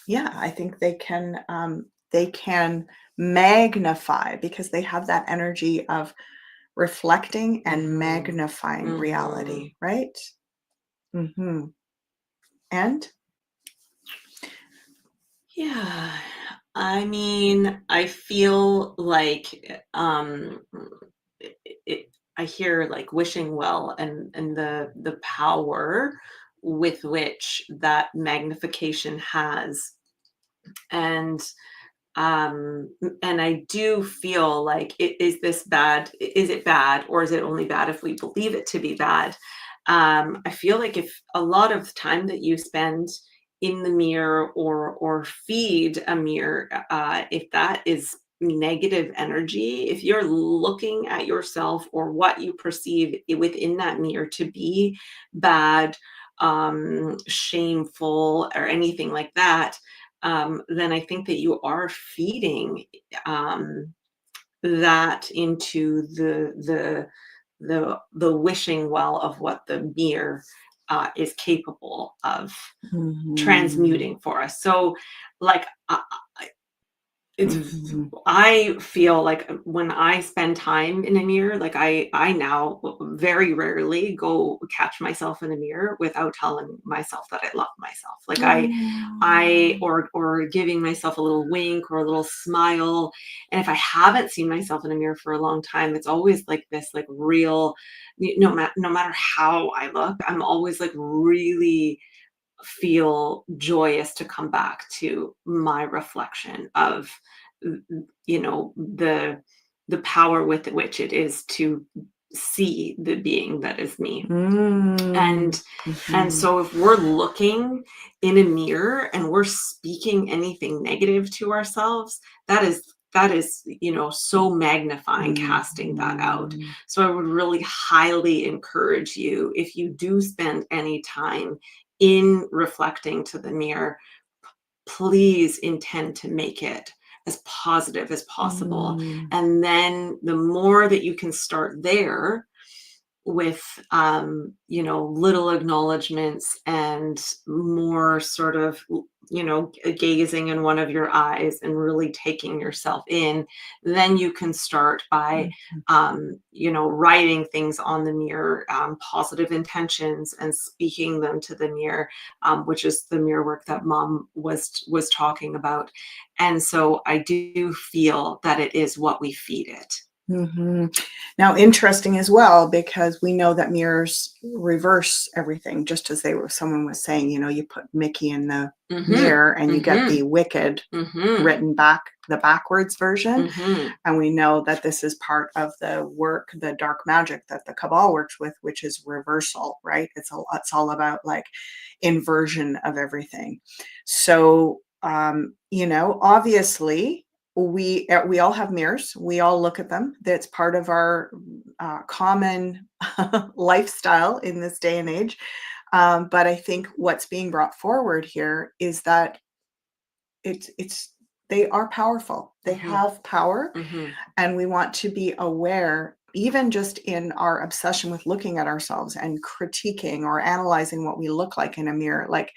[SPEAKER 1] yeah, I think they can magnify, because they have that energy of reflecting and
[SPEAKER 2] Mhm.
[SPEAKER 1] magnifying
[SPEAKER 2] Mhm.
[SPEAKER 1] reality, right? Mhm. And
[SPEAKER 2] Yeah. I mean, I feel like it, I hear like wishing well and the power with which that magnification has. And and I do feel like is this bad? Is it bad, or is it only bad if we believe it to be bad? I feel like if a lot of time that you spend in the mirror or feed a mirror, if that is negative energy, if you're looking at yourself or what you perceive within that mirror to be bad, shameful, or anything like that, then I think that you are feeding um, that into the wishing well of what the mirror is capable of
[SPEAKER 1] mhm,
[SPEAKER 2] transmuting for us. So, like, it's
[SPEAKER 1] mhm,
[SPEAKER 2] I feel like when I spend time in a mirror, like I now very rarely go catch myself in a mirror without telling myself that I love myself. Like I
[SPEAKER 1] oh,
[SPEAKER 2] or giving myself a little wink or a little smile. And if I haven't seen myself in a mirror for a long time, it's always like this like real no matter how I look, I'm always like really feel joyous to come back to my reflection of the power with which it is to see the being that is me.
[SPEAKER 1] mm,
[SPEAKER 2] And
[SPEAKER 1] mhm,
[SPEAKER 2] so if we're looking in a mirror and we're speaking anything negative to ourselves, that is so magnifying, casting that out.
[SPEAKER 1] mhm,
[SPEAKER 2] So I would really highly encourage you, if you do spend any time in reflecting to the mirror, please intend to make it as positive as possible.
[SPEAKER 1] mm,
[SPEAKER 2] And then the more that you can start there, with little acknowledgments and more sort of gazing in one of your eyes and really taking yourself in, then you can start by
[SPEAKER 1] Mhm.
[SPEAKER 2] writing things on the mirror, positive intentions, and speaking them to the mirror, which is the mirror work that mom was talking about. And so I do feel that it is what we feed it.
[SPEAKER 1] Mhm. Now, interesting as well, because we know that mirrors reverse everything, just as someone was saying, you put Mickey in the
[SPEAKER 2] Mhm.
[SPEAKER 1] mirror and you get
[SPEAKER 2] Mhm.
[SPEAKER 1] the wicked
[SPEAKER 2] Mhm.
[SPEAKER 1] written back, the backwards version.
[SPEAKER 2] Mhm.
[SPEAKER 1] And we know that this is part of the work, the dark magic that the Cabal works with, which is reversal, right? It's all about like inversion of everything. So, obviously, we all have mirrors. We all look at them. That's part of our common lifestyle in this day and age. But I think what's being brought forward here is that it's they are powerful. They
[SPEAKER 2] Mhm.
[SPEAKER 1] have power,
[SPEAKER 2] Mhm.
[SPEAKER 1] and we want to be aware, even just in our obsession with looking at ourselves and critiquing or analyzing what we look like in a mirror. Like,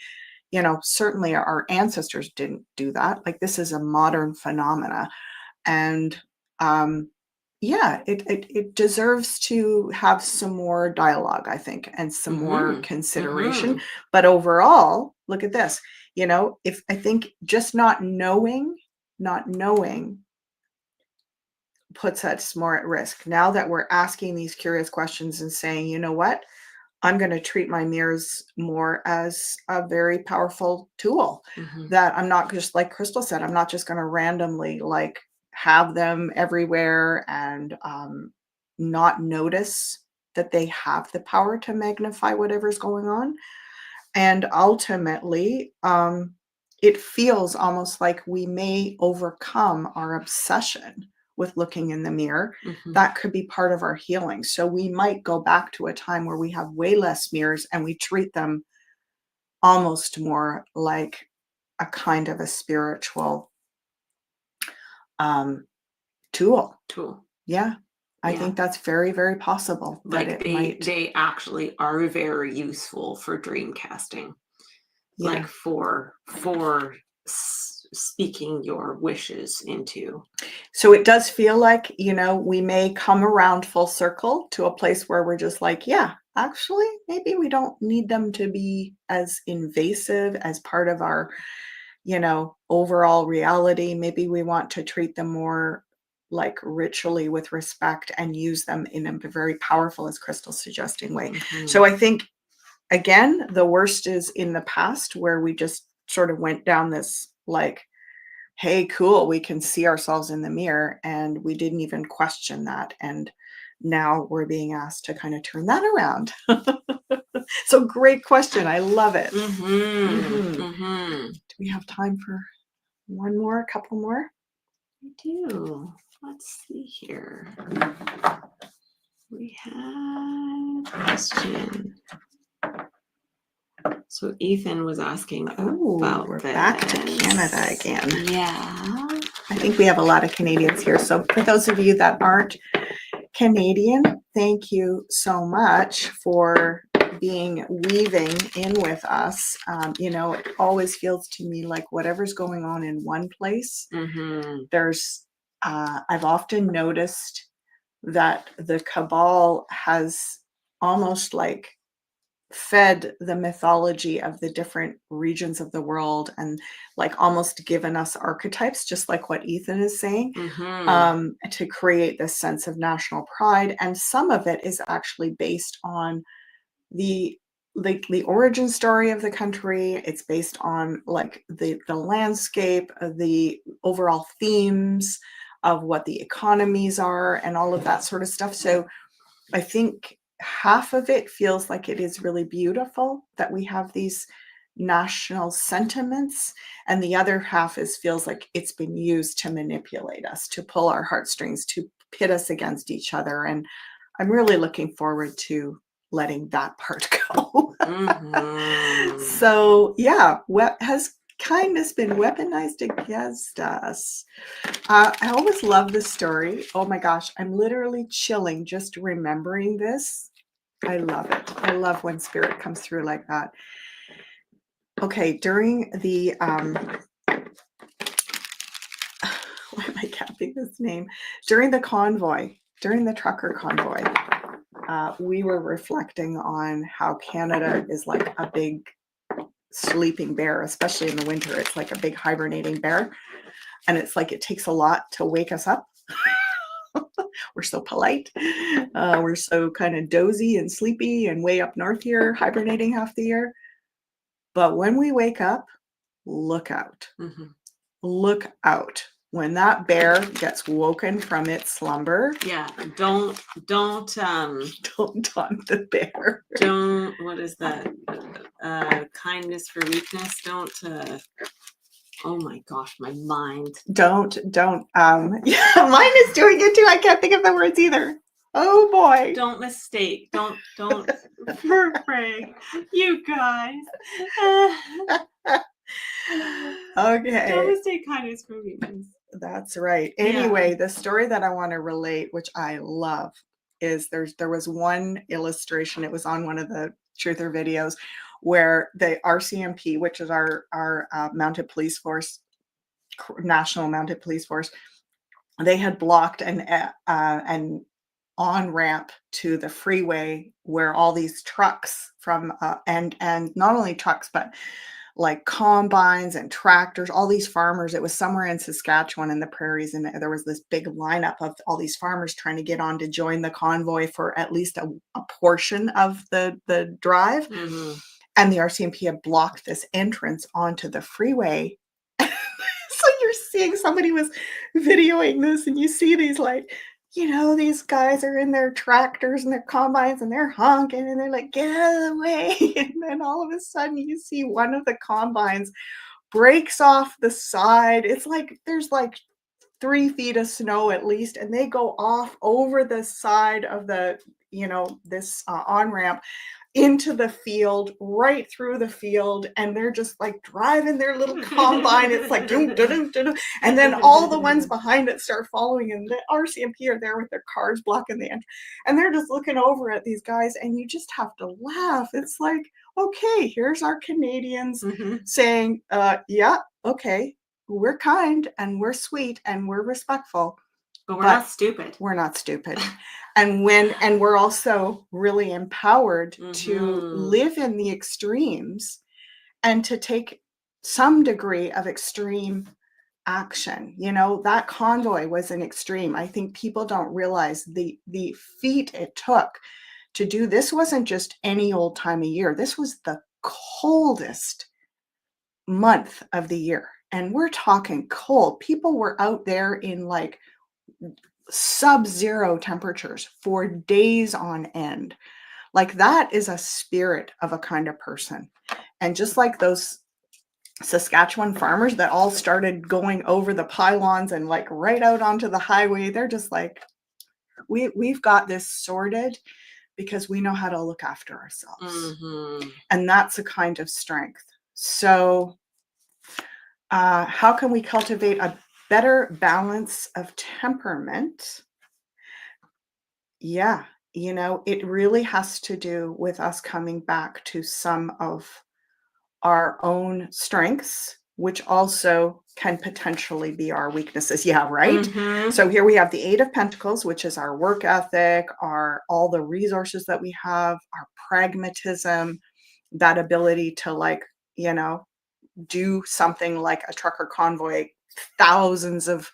[SPEAKER 1] certainly our ancestors didn't do that. Like, this is a modern phenomena. And yeah, it deserves to have some more dialogue, I think, and some more
[SPEAKER 2] Mhm.
[SPEAKER 1] consideration.
[SPEAKER 2] Mhm.
[SPEAKER 1] But overall, look at this. If I think just not knowing puts us more at risk. Now that we're asking these curious questions and saying, you know what, I'm going to treat my mirrors more as a very powerful tool,
[SPEAKER 2] Mhm.
[SPEAKER 1] that I'm not, just like Crystal said, I'm not just going to randomly like have them everywhere and not notice that they have the power to magnify whatever's going on. And ultimately, it feels almost like we may overcome our obsession with looking in the mirror.
[SPEAKER 2] Mhm.
[SPEAKER 1] That could be part of our healing. So we might go back to a time where we have way less mirrors and we treat them almost more like a kind of a spiritual um, tool.
[SPEAKER 2] Tool.
[SPEAKER 1] Yeah, I
[SPEAKER 2] Yeah.
[SPEAKER 1] think that's very, very possible that
[SPEAKER 2] Like
[SPEAKER 1] it
[SPEAKER 2] they
[SPEAKER 1] might.
[SPEAKER 2] they actually are very useful for dream casting. Like
[SPEAKER 1] Yeah.
[SPEAKER 2] for speaking your wishes into.
[SPEAKER 1] So it does feel like, we may come around full circle to a place where we're just like, yeah, actually, maybe we don't need them to be as invasive as part of our, overall reality. Maybe we want to treat them more like ritually with respect and use them in a very powerful, as Crystal's suggesting, way.
[SPEAKER 2] Mhm.
[SPEAKER 1] So I think, again, the worst is in the past where we just sort of went down this like, hey, cool, we can see ourselves in the mirror, and we didn't even question that. And now we're being asked to kind of turn that around. So great question. I love it.
[SPEAKER 2] Mhm.
[SPEAKER 1] Mhm.
[SPEAKER 2] Mhm.
[SPEAKER 1] Do we have time for one more, a couple more?
[SPEAKER 2] I do. Let's see here. We had a question. So Ethan was asking
[SPEAKER 1] Oh,
[SPEAKER 2] about
[SPEAKER 1] we're back to Canada
[SPEAKER 2] this.
[SPEAKER 1] again.
[SPEAKER 2] Yeah.
[SPEAKER 1] I think we have a lot of Canadians here. So for those of you that aren't Canadian, thank you so much for weaving in with us. It always feels to me like whatever's going on in one place,
[SPEAKER 2] Mhm.
[SPEAKER 1] I've often noticed that the cabal has almost like fed the mythology of the different regions of the world and like almost given us archetypes, just like what Ethan is saying,
[SPEAKER 2] Mhm.
[SPEAKER 1] to create this sense of national pride. And some of it is actually based on the the origin story of the country. It's based on like the landscape, the overall themes of what the economies are and all of that sort of stuff. So I think half of it feels like it is really beautiful that we have these national sentiments, and the other half feels like it's been used to manipulate us, to pull our heartstrings, to pit us against each other. And I'm really looking forward to letting that part go.
[SPEAKER 2] Mhm.
[SPEAKER 1] So yeah, what has kindness been weaponized against us? I always love this story. Oh my gosh, I'm literally chilling just remembering this. I love it. I love when spirit comes through like that. Okay, during the why am I capping this name? During the convoy, during the trucker convoy, we were reflecting on how Canada is like a big sleeping bear, especially in the winter. It's like a big hibernating bear. And it's like it takes a lot to wake us up. We're so polite. We're so kind of dozy and sleepy and way up north here, hibernating half the year. But when we wake up, look out.
[SPEAKER 2] Mm-hmm.
[SPEAKER 1] Look out. When that bear gets woken from its slumber.
[SPEAKER 2] Yeah. Don't
[SPEAKER 1] Don't taunt the bear.
[SPEAKER 2] what is that? Kindness for weakness. Don't oh my gosh, my mind.
[SPEAKER 1] Don't yeah, mine is doing it too. I can't think of the words either. Oh boy.
[SPEAKER 2] Don't mistake. Don't Frank. You guys.
[SPEAKER 1] Okay.
[SPEAKER 2] Don't mistake kindness for weakness.
[SPEAKER 1] That's right. Anyway, the story that I want to relate, which I love, is there was one illustration. It was on one of the Truther videos where the RCMP, which is our mounted police force, National Mounted Police Force, they had blocked an on ramp to the freeway where all these trucks from and not only trucks but like combines and tractors, all these farmers. It was somewhere in Saskatchewan in the prairies, and there was this big lineup of all these farmers trying to get on to join the convoy for at least a portion of the drive.
[SPEAKER 2] Mm-hmm.
[SPEAKER 1] And the RCMP had blocked this entrance onto the freeway. So you're seeing, somebody was videoing this, and you see these like, these guys are in their tractors and their combines and they're honking and they're like, get out of the way. And then all of a sudden you see one of the combines breaks off the side. It's like there's like 3 feet of snow at least, and they go off over the side of the, this on ramp into the field, right through the field, and they're just like driving their little combine. It's like doom, doom, doom, and then all the ones behind it start following, and the RCMP are there with their cars blocking the entrance, and they're just looking over at these guys, and you just have to laugh. It's like, okay, here's our Canadians saying, yeah, okay, we're kind and we're sweet and we're respectful,
[SPEAKER 2] but we're not stupid.
[SPEAKER 1] We're not stupid. And we're also really empowered to live in the extremes and to take some degree of extreme action. That convoy was an extreme. I think people don't realize the feat it took to do this. Wasn't just any old time of year. This was the coldest month of the year. And we're talking cold. People were out there in like sub-zero temperatures for days on end. Like, that is a spirit of a kind of person. And just like those Saskatchewan farmers that all started going over the pylons and like right out onto the highway, they're just like, we've got this sorted because we know how to look after ourselves. And that's a kind of strength. So how can we cultivate a better balance of temperament? Yeah, it really has to do with us coming back to some of our own strengths, which also can potentially be our weaknesses. Yeah, right? So here we have the 8 of Pentacles, which is our work ethic, all the resources that we have, our pragmatism, that ability to like, do something like a trucker convoy, thousands of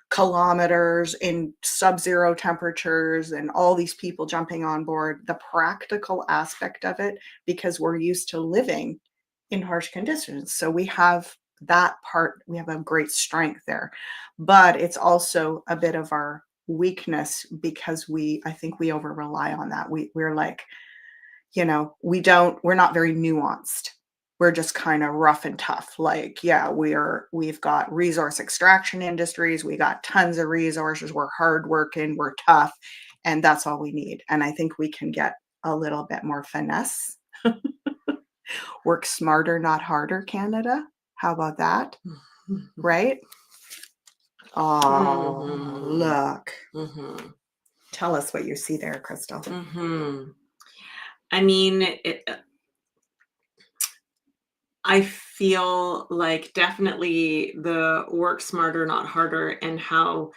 [SPEAKER 1] kilometers in sub-zero temperatures and all these people jumping on board, the practical aspect of it, because we're used to living in harsh conditions. So we have that part, we have a great strength there, but it's also a bit of our weakness because I think we over rely on that. We're like, we're not very nuanced. We're just kind of rough and tough. Like, yeah, we've got resource extraction industries. We got tons of resources. We're hardworking. We're tough. And that's all we need. And I think we can get a little bit more finesse. Work smarter, not harder, Canada. How about that? Right? Oh, look. Tell us what you see there, Crystal.
[SPEAKER 2] I mean, I feel like definitely the work smarter, not harder, and how,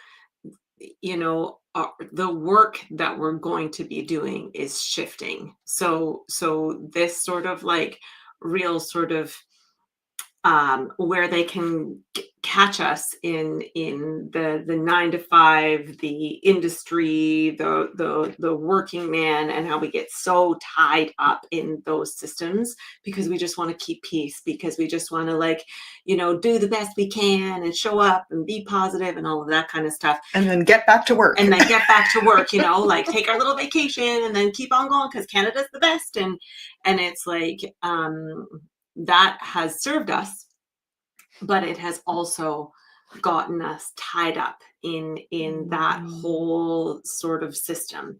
[SPEAKER 2] the work that we're going to be doing is shifting. So this sort of like real sort of where they can catch us in the 9 to 5, the industry, the working man, and how we get so tied up in those systems because we just want to keep peace, because we just want to like, do the best we can and show up and be positive and all of that kind of stuff,
[SPEAKER 1] and then get back to work.
[SPEAKER 2] and then get back to work, like take our little vacation and then keep on going because Canada's the best. And it's like that has served us, but it has also gotten us tied up in that whole sort of system.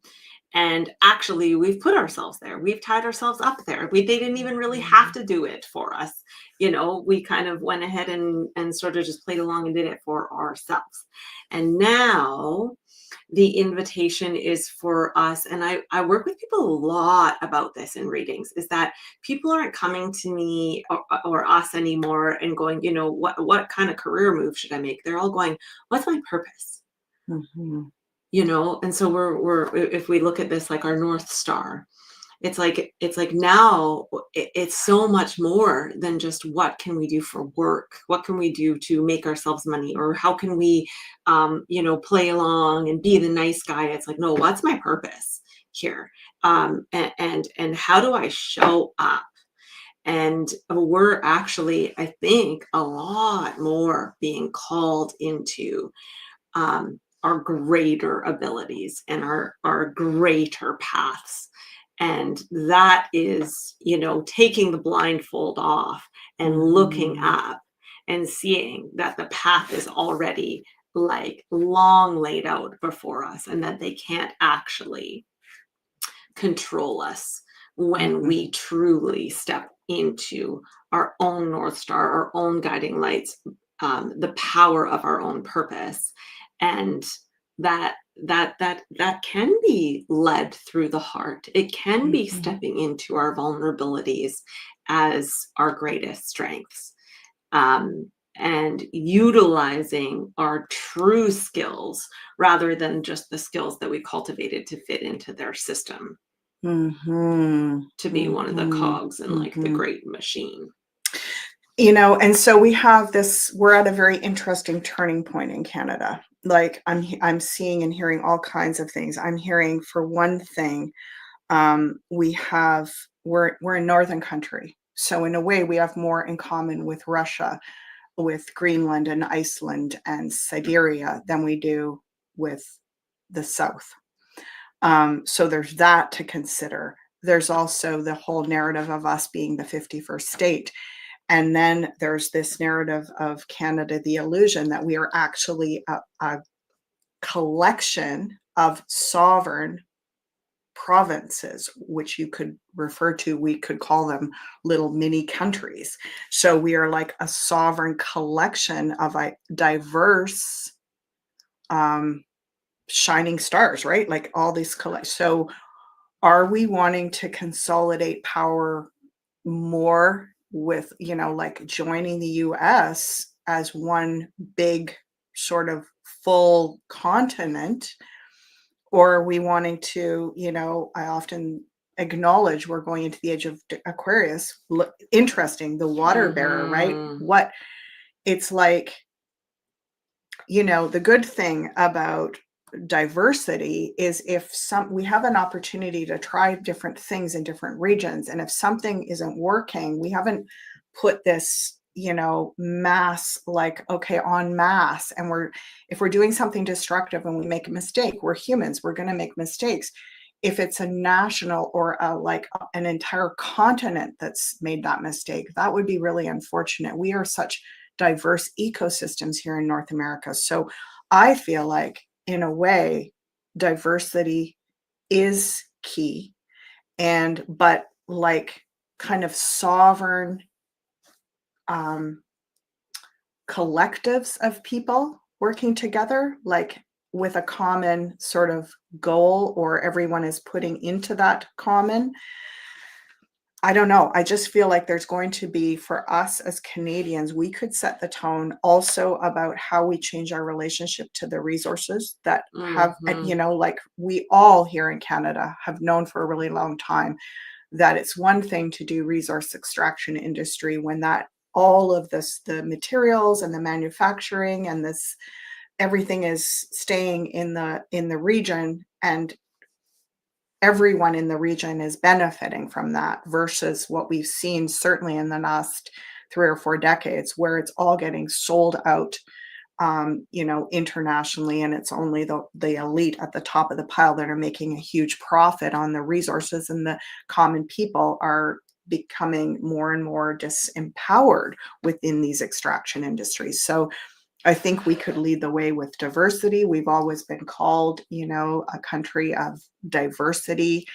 [SPEAKER 2] And actually, we've put ourselves there. We've tied ourselves up there. They didn't even really have to do it for us. We kind of went ahead and sort of just played along and did it for ourselves. And now the invitation is for us, and I work with people a lot about this in readings, is that people aren't coming to me or us anymore and going, what kind of career move should I make? They're all going, what's my purpose?
[SPEAKER 1] Mhm.
[SPEAKER 2] And so we're if we look at this like our North Star, it's like now it's so much more than just what can we do for work, what can we do to make ourselves money, or how can we play along and be the nice guy. It's like, no, what's my purpose here? And how do I show up? And we're actually, I think, a lot more being called into our greater abilities and our greater paths. And that is, taking the blindfold off and looking up and seeing that the path is already like long laid out before us, and that they can't actually control us when we truly step into our own North Star, our own guiding lights, the power of our own purpose. And that can be led through the heart. It can be stepping into our vulnerabilities as our greatest strengths, and utilizing our true skills rather than just the skills that we cultivated to fit into their system, to be one of the cogs in like the great machine.
[SPEAKER 1] And so we're at a very interesting turning point in Canada. Like I'm seeing and hearing all kinds of things. I'm hearing, for one thing, we're in northern country. So in a way we have more in common with Russia, with Greenland and Iceland and Siberia than we do with the South. So there's that to consider. There's also the whole narrative of us being the 51st state. And then there's this narrative of Canada, the illusion that we are actually a collection of sovereign provinces, which you could refer to, we could call them little mini countries. So we are like a sovereign collection of diverse shining stars, right? Like all these So are we wanting to consolidate power more with, like joining the US as one big sort of full continent? Or are we wanting to, I often acknowledge we're going into the age of Aquarius. Interesting, the water bearer, right? What it's like, the good thing about diversity is if we have an opportunity to try different things in different regions, and if something isn't working, we haven't put this mass, like, okay, en masse, and if we're doing something destructive and we make a mistake, we're humans, we're going to make mistakes. If it's a national or an entire continent that's made that mistake, that would be really unfortunate. We are such diverse ecosystems here in North America. So I feel like, in a way, diversity is key, but like kind of sovereign collectives of people working together, like with a common sort of goal, or everyone is putting into that common. I don't know. I just feel like there's going to be, for us as Canadians, we could set the tone also about how we change our relationship to the resources that have,
[SPEAKER 2] Mhm.
[SPEAKER 1] like we all here in Canada have known for a really long time that it's one thing to do resource extraction industry when that all of this, the materials and the manufacturing and this everything is staying in the region, and everyone in the region is benefiting from that, versus what we've seen certainly in the last 3 or 4 decades where it's all getting sold out, internationally, and it's only the elite at the top of the pile that are making a huge profit on the resources, and the common people are becoming more and more disempowered within these extraction industries. So I think we could lead the way with diversity. We've always been called, a country of diversity,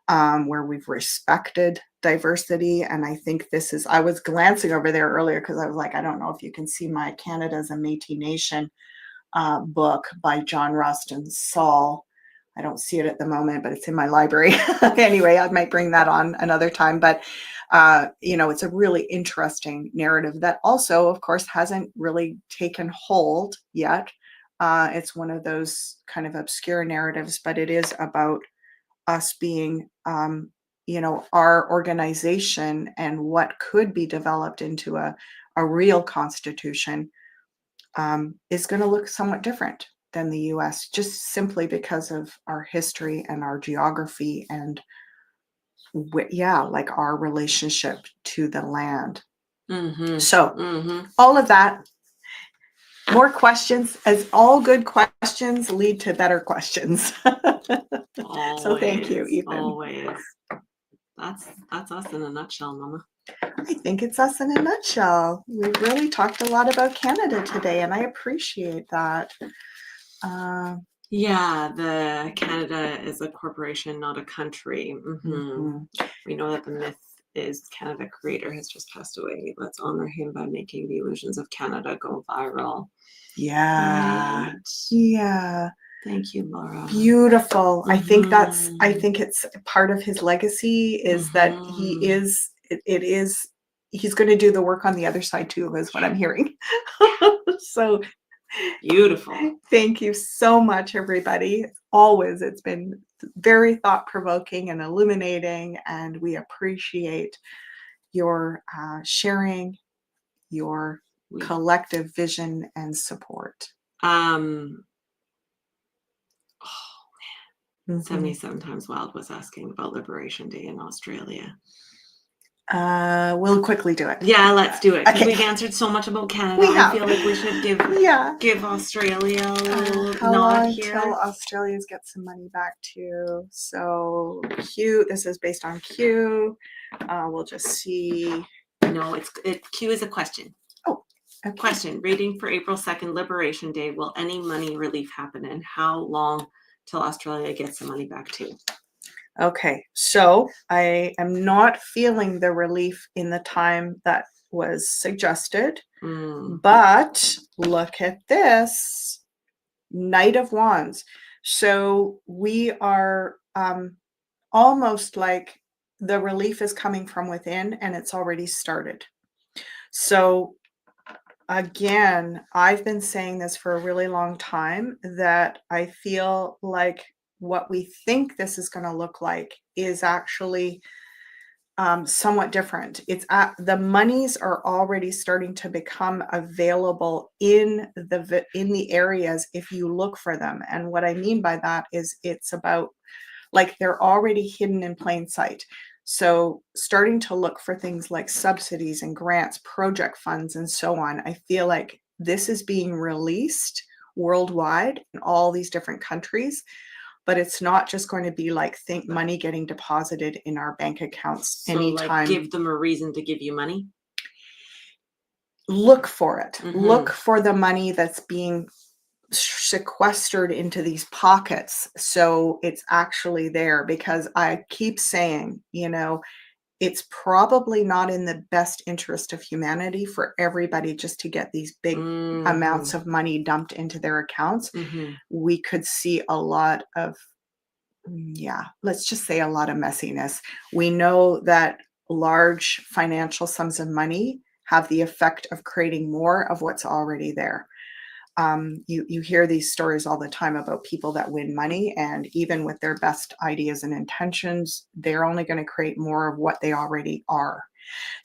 [SPEAKER 1] where we've respected diversity. And I think I was glancing over there earlier because I was like, I don't know if you can see my Canada's a Métis Nation book by John Rustin Saul. I don't see it at the moment, but it's in my library. Anyway, I might bring that on another time. But, it's a really interesting narrative that also, of course, hasn't really taken hold yet. It's one of those kind of obscure narratives, but it is about us being, our organization and what could be developed into a real constitution, is going to look somewhat different than the US, just simply because of our history and our geography and, like our relationship to the land.
[SPEAKER 2] Mhm.
[SPEAKER 1] So,
[SPEAKER 2] Mhm.
[SPEAKER 1] all of that, more questions, as all good questions lead to better questions. So, thank you,
[SPEAKER 2] Always,
[SPEAKER 1] Ethan.
[SPEAKER 2] always. That's us in a nutshell, Mama.
[SPEAKER 1] I think it's us in a nutshell. We've really talked a lot about Canada today, and I appreciate that.
[SPEAKER 2] Yeah, the Canada is a corporation, not a country.
[SPEAKER 1] Mhm.
[SPEAKER 2] We know that the myth is Canada creator has just passed away. Let's honor him by making the illusions of Canada go viral.
[SPEAKER 1] Yeah.
[SPEAKER 2] Right.
[SPEAKER 1] Yeah.
[SPEAKER 2] Thank you, Laura.
[SPEAKER 1] Beautiful. I
[SPEAKER 2] Mhm.
[SPEAKER 1] think it's part of his legacy is that he
[SPEAKER 2] Mhm.
[SPEAKER 1] is, it is, he's going to do the work on the other side too, is what I'm hearing. So
[SPEAKER 2] Beautiful.
[SPEAKER 1] thank you so much, everybody. Always, it's been very thought provoking and illuminating, and we appreciate your sharing your
[SPEAKER 2] We
[SPEAKER 1] collective vision and support.
[SPEAKER 2] um
[SPEAKER 1] Mhm.
[SPEAKER 2] 77 Times Wild was asking about Liberation Day in Australia.
[SPEAKER 1] We'll quickly do it.
[SPEAKER 2] Yeah, let's do it because
[SPEAKER 1] Okay.
[SPEAKER 2] we've answered so much about Canada.
[SPEAKER 1] We
[SPEAKER 2] I
[SPEAKER 1] have.
[SPEAKER 2] feel like we should
[SPEAKER 1] Yeah.
[SPEAKER 2] give Australia a little
[SPEAKER 1] How
[SPEAKER 2] nod
[SPEAKER 1] long till
[SPEAKER 2] here.
[SPEAKER 1] Australia's get some money back too? So Q, this is based on Q. We'll just see.
[SPEAKER 2] No, Q is a question.
[SPEAKER 1] Oh, okay.
[SPEAKER 2] Question: Reading for April 2nd, Liberation Day. Will any money relief happen, and how long till Australia gets the money back too?
[SPEAKER 1] Okay, so I am not feeling the relief in the time that was suggested, but look at this. Knight of Wands. So we are almost like the relief is coming from within and it's already started. So again, I've been saying this for a really long time that I feel like what we think this is going to look like is actually somewhat different. The monies are already starting to become available in the areas if you look for them. And what I mean by that is it's about, like, they're already hidden in plain sight. So starting to look for things like subsidies and grants, project funds, and so on. I feel like this is being released worldwide in all these different countries, but it's not just going to be like think money getting deposited in our bank accounts
[SPEAKER 2] So,
[SPEAKER 1] anytime.
[SPEAKER 2] like, give them a reason to give you money.
[SPEAKER 1] Look for it.
[SPEAKER 2] Mhm.
[SPEAKER 1] Look for the money that's being sequestered into these pockets, so it's actually there, because I keep saying, it's probably not in the best interest of humanity for everybody just to get these big amounts of money dumped into their accounts. We could see a lot of, let's just say a lot of messiness. We know that large financial sums of money have the effect of creating more of what's already there. You hear these stories all the time about people that win money, and even with their best ideas and intentions, they're only going to create more of what they already are.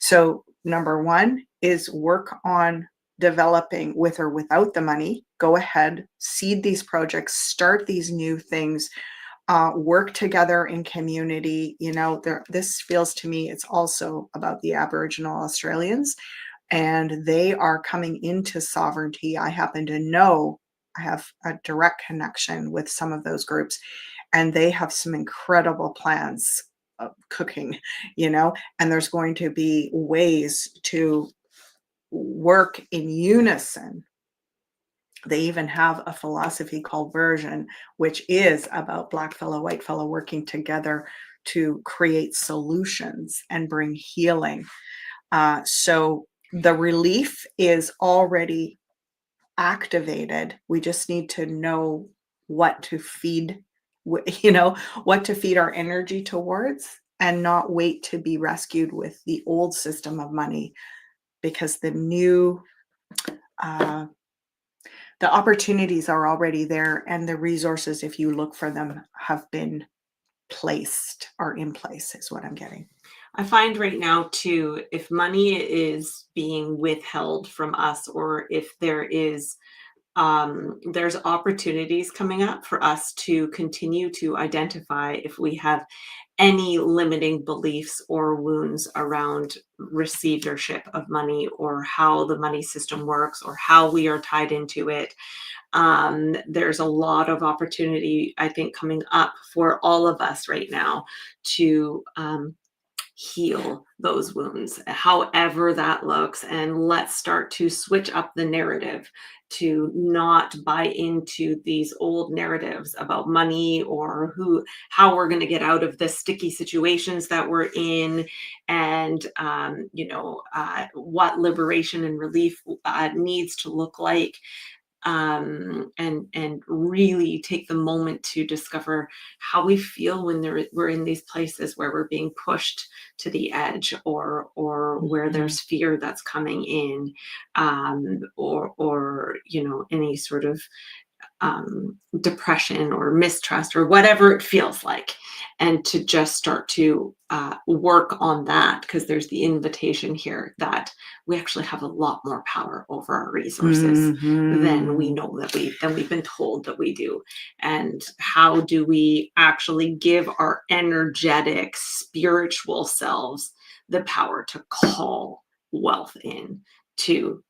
[SPEAKER 1] So, number one is work on developing with or without the money. Go ahead, seed these projects, start these new things, work together in community. This feels to me it's also about the Aboriginal Australians, and they are coming into sovereignty. I happen to know I have a direct connection with some of those groups, and they have some incredible plans of cooking, and there's going to be ways to work in unison. They even have a philosophy called version, which is about black fellow, white fellow working together to create solutions and bring healing. So the relief is already activated. We just need to know what to feed, what to feed our energy towards, and not wait to be rescued with the old system of money, because uh, the opportunities are already there, and the resources, if you look for them, have been placed or in place, is what I'm getting.
[SPEAKER 2] I find right now too, if money is being withheld from us, or if there's opportunities coming up for us to continue to identify if we have any limiting beliefs or wounds around receivership of money, or how the money system works, or how we are tied into it. There's a lot of opportunity, I think, coming up for all of us right now to heal those wounds, however that looks. And let's start to switch up the narrative to not buy into these old narratives about money, or how we're going to get out of the sticky situations that we're in, and what liberation and relief needs to look like. And really take the moment to discover how we feel when we're in these places where we're being pushed to the edge, or where there's fear that's coming in, or any sort of depression or mistrust, or whatever it feels like, and to just start to work on that, because there's the invitation here that we actually have a lot more power over our resources than we know than we've been told that we do. And how do we actually give our energetic spiritual selves the power to call wealth in, to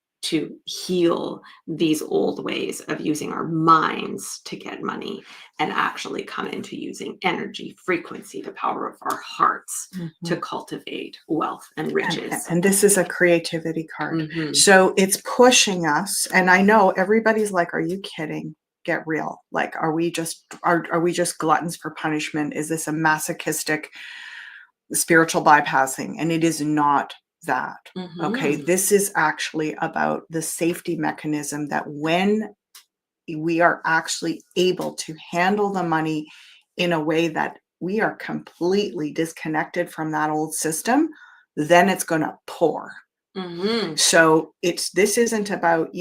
[SPEAKER 2] heal these old ways of using our minds to get money, and actually come into using energy, frequency, the power of our hearts to cultivate wealth and riches.
[SPEAKER 1] And this is a creativity card. So it's pushing us. And I know everybody's like, are you kidding? Get real. Like, are we just gluttons for punishment? Is this a masochistic spiritual bypassing? And it is not that. Okay, this is actually about the safety mechanism, that when we are actually able to handle the money in a way that we are completely disconnected from that old system, then it's going to pour. So this isn't about,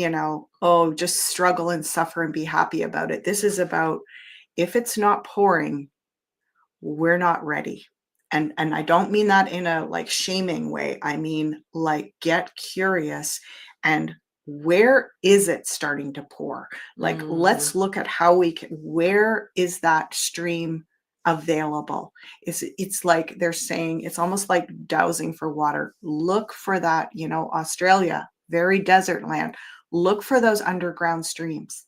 [SPEAKER 1] just struggle and suffer and be happy about it. This is about, if it's not pouring, we're not ready. And I don't mean that in a like shaming way. I mean, like, get curious, and where is it starting to pour? Like, let's look at how where is that stream available? It's like they're saying, it's almost like dowsing for water. Look for that, Australia, very desert land. Look for those underground streams.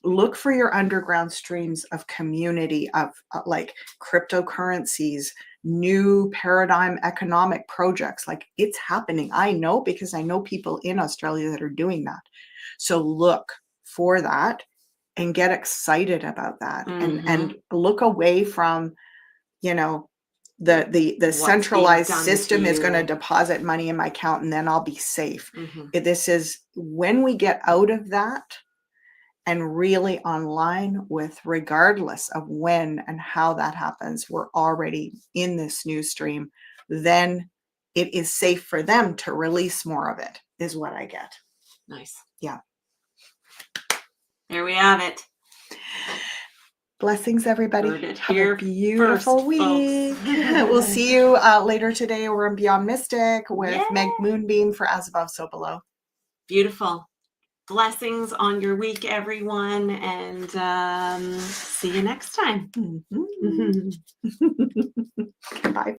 [SPEAKER 1] Look for your underground streams of community, of like cryptocurrencies, new paradigm economic projects. Like, it's happening. I know, because I know people in Australia that are doing that. So look for that and get excited about that, and look away from, the centralized system is going to deposit money in my account and then I'll be safe. This is when we get out of that and really online with, regardless of when and how that happens, we're already in this new stream. Then it is safe for them to release more of it, is what I get.
[SPEAKER 2] Nice.
[SPEAKER 1] Yeah.
[SPEAKER 2] There we have it.
[SPEAKER 1] Blessings, everybody.
[SPEAKER 2] Heard it
[SPEAKER 1] Have
[SPEAKER 2] here
[SPEAKER 1] a beautiful
[SPEAKER 2] first,
[SPEAKER 1] week.
[SPEAKER 2] folks.
[SPEAKER 1] We'll see you later today. We're in Beyond Mystic with
[SPEAKER 2] Yay.
[SPEAKER 1] Meg Moonbeam for As Above, So Below.
[SPEAKER 2] Beautiful. Blessings on your week, everyone, and see you next time.
[SPEAKER 1] Bye.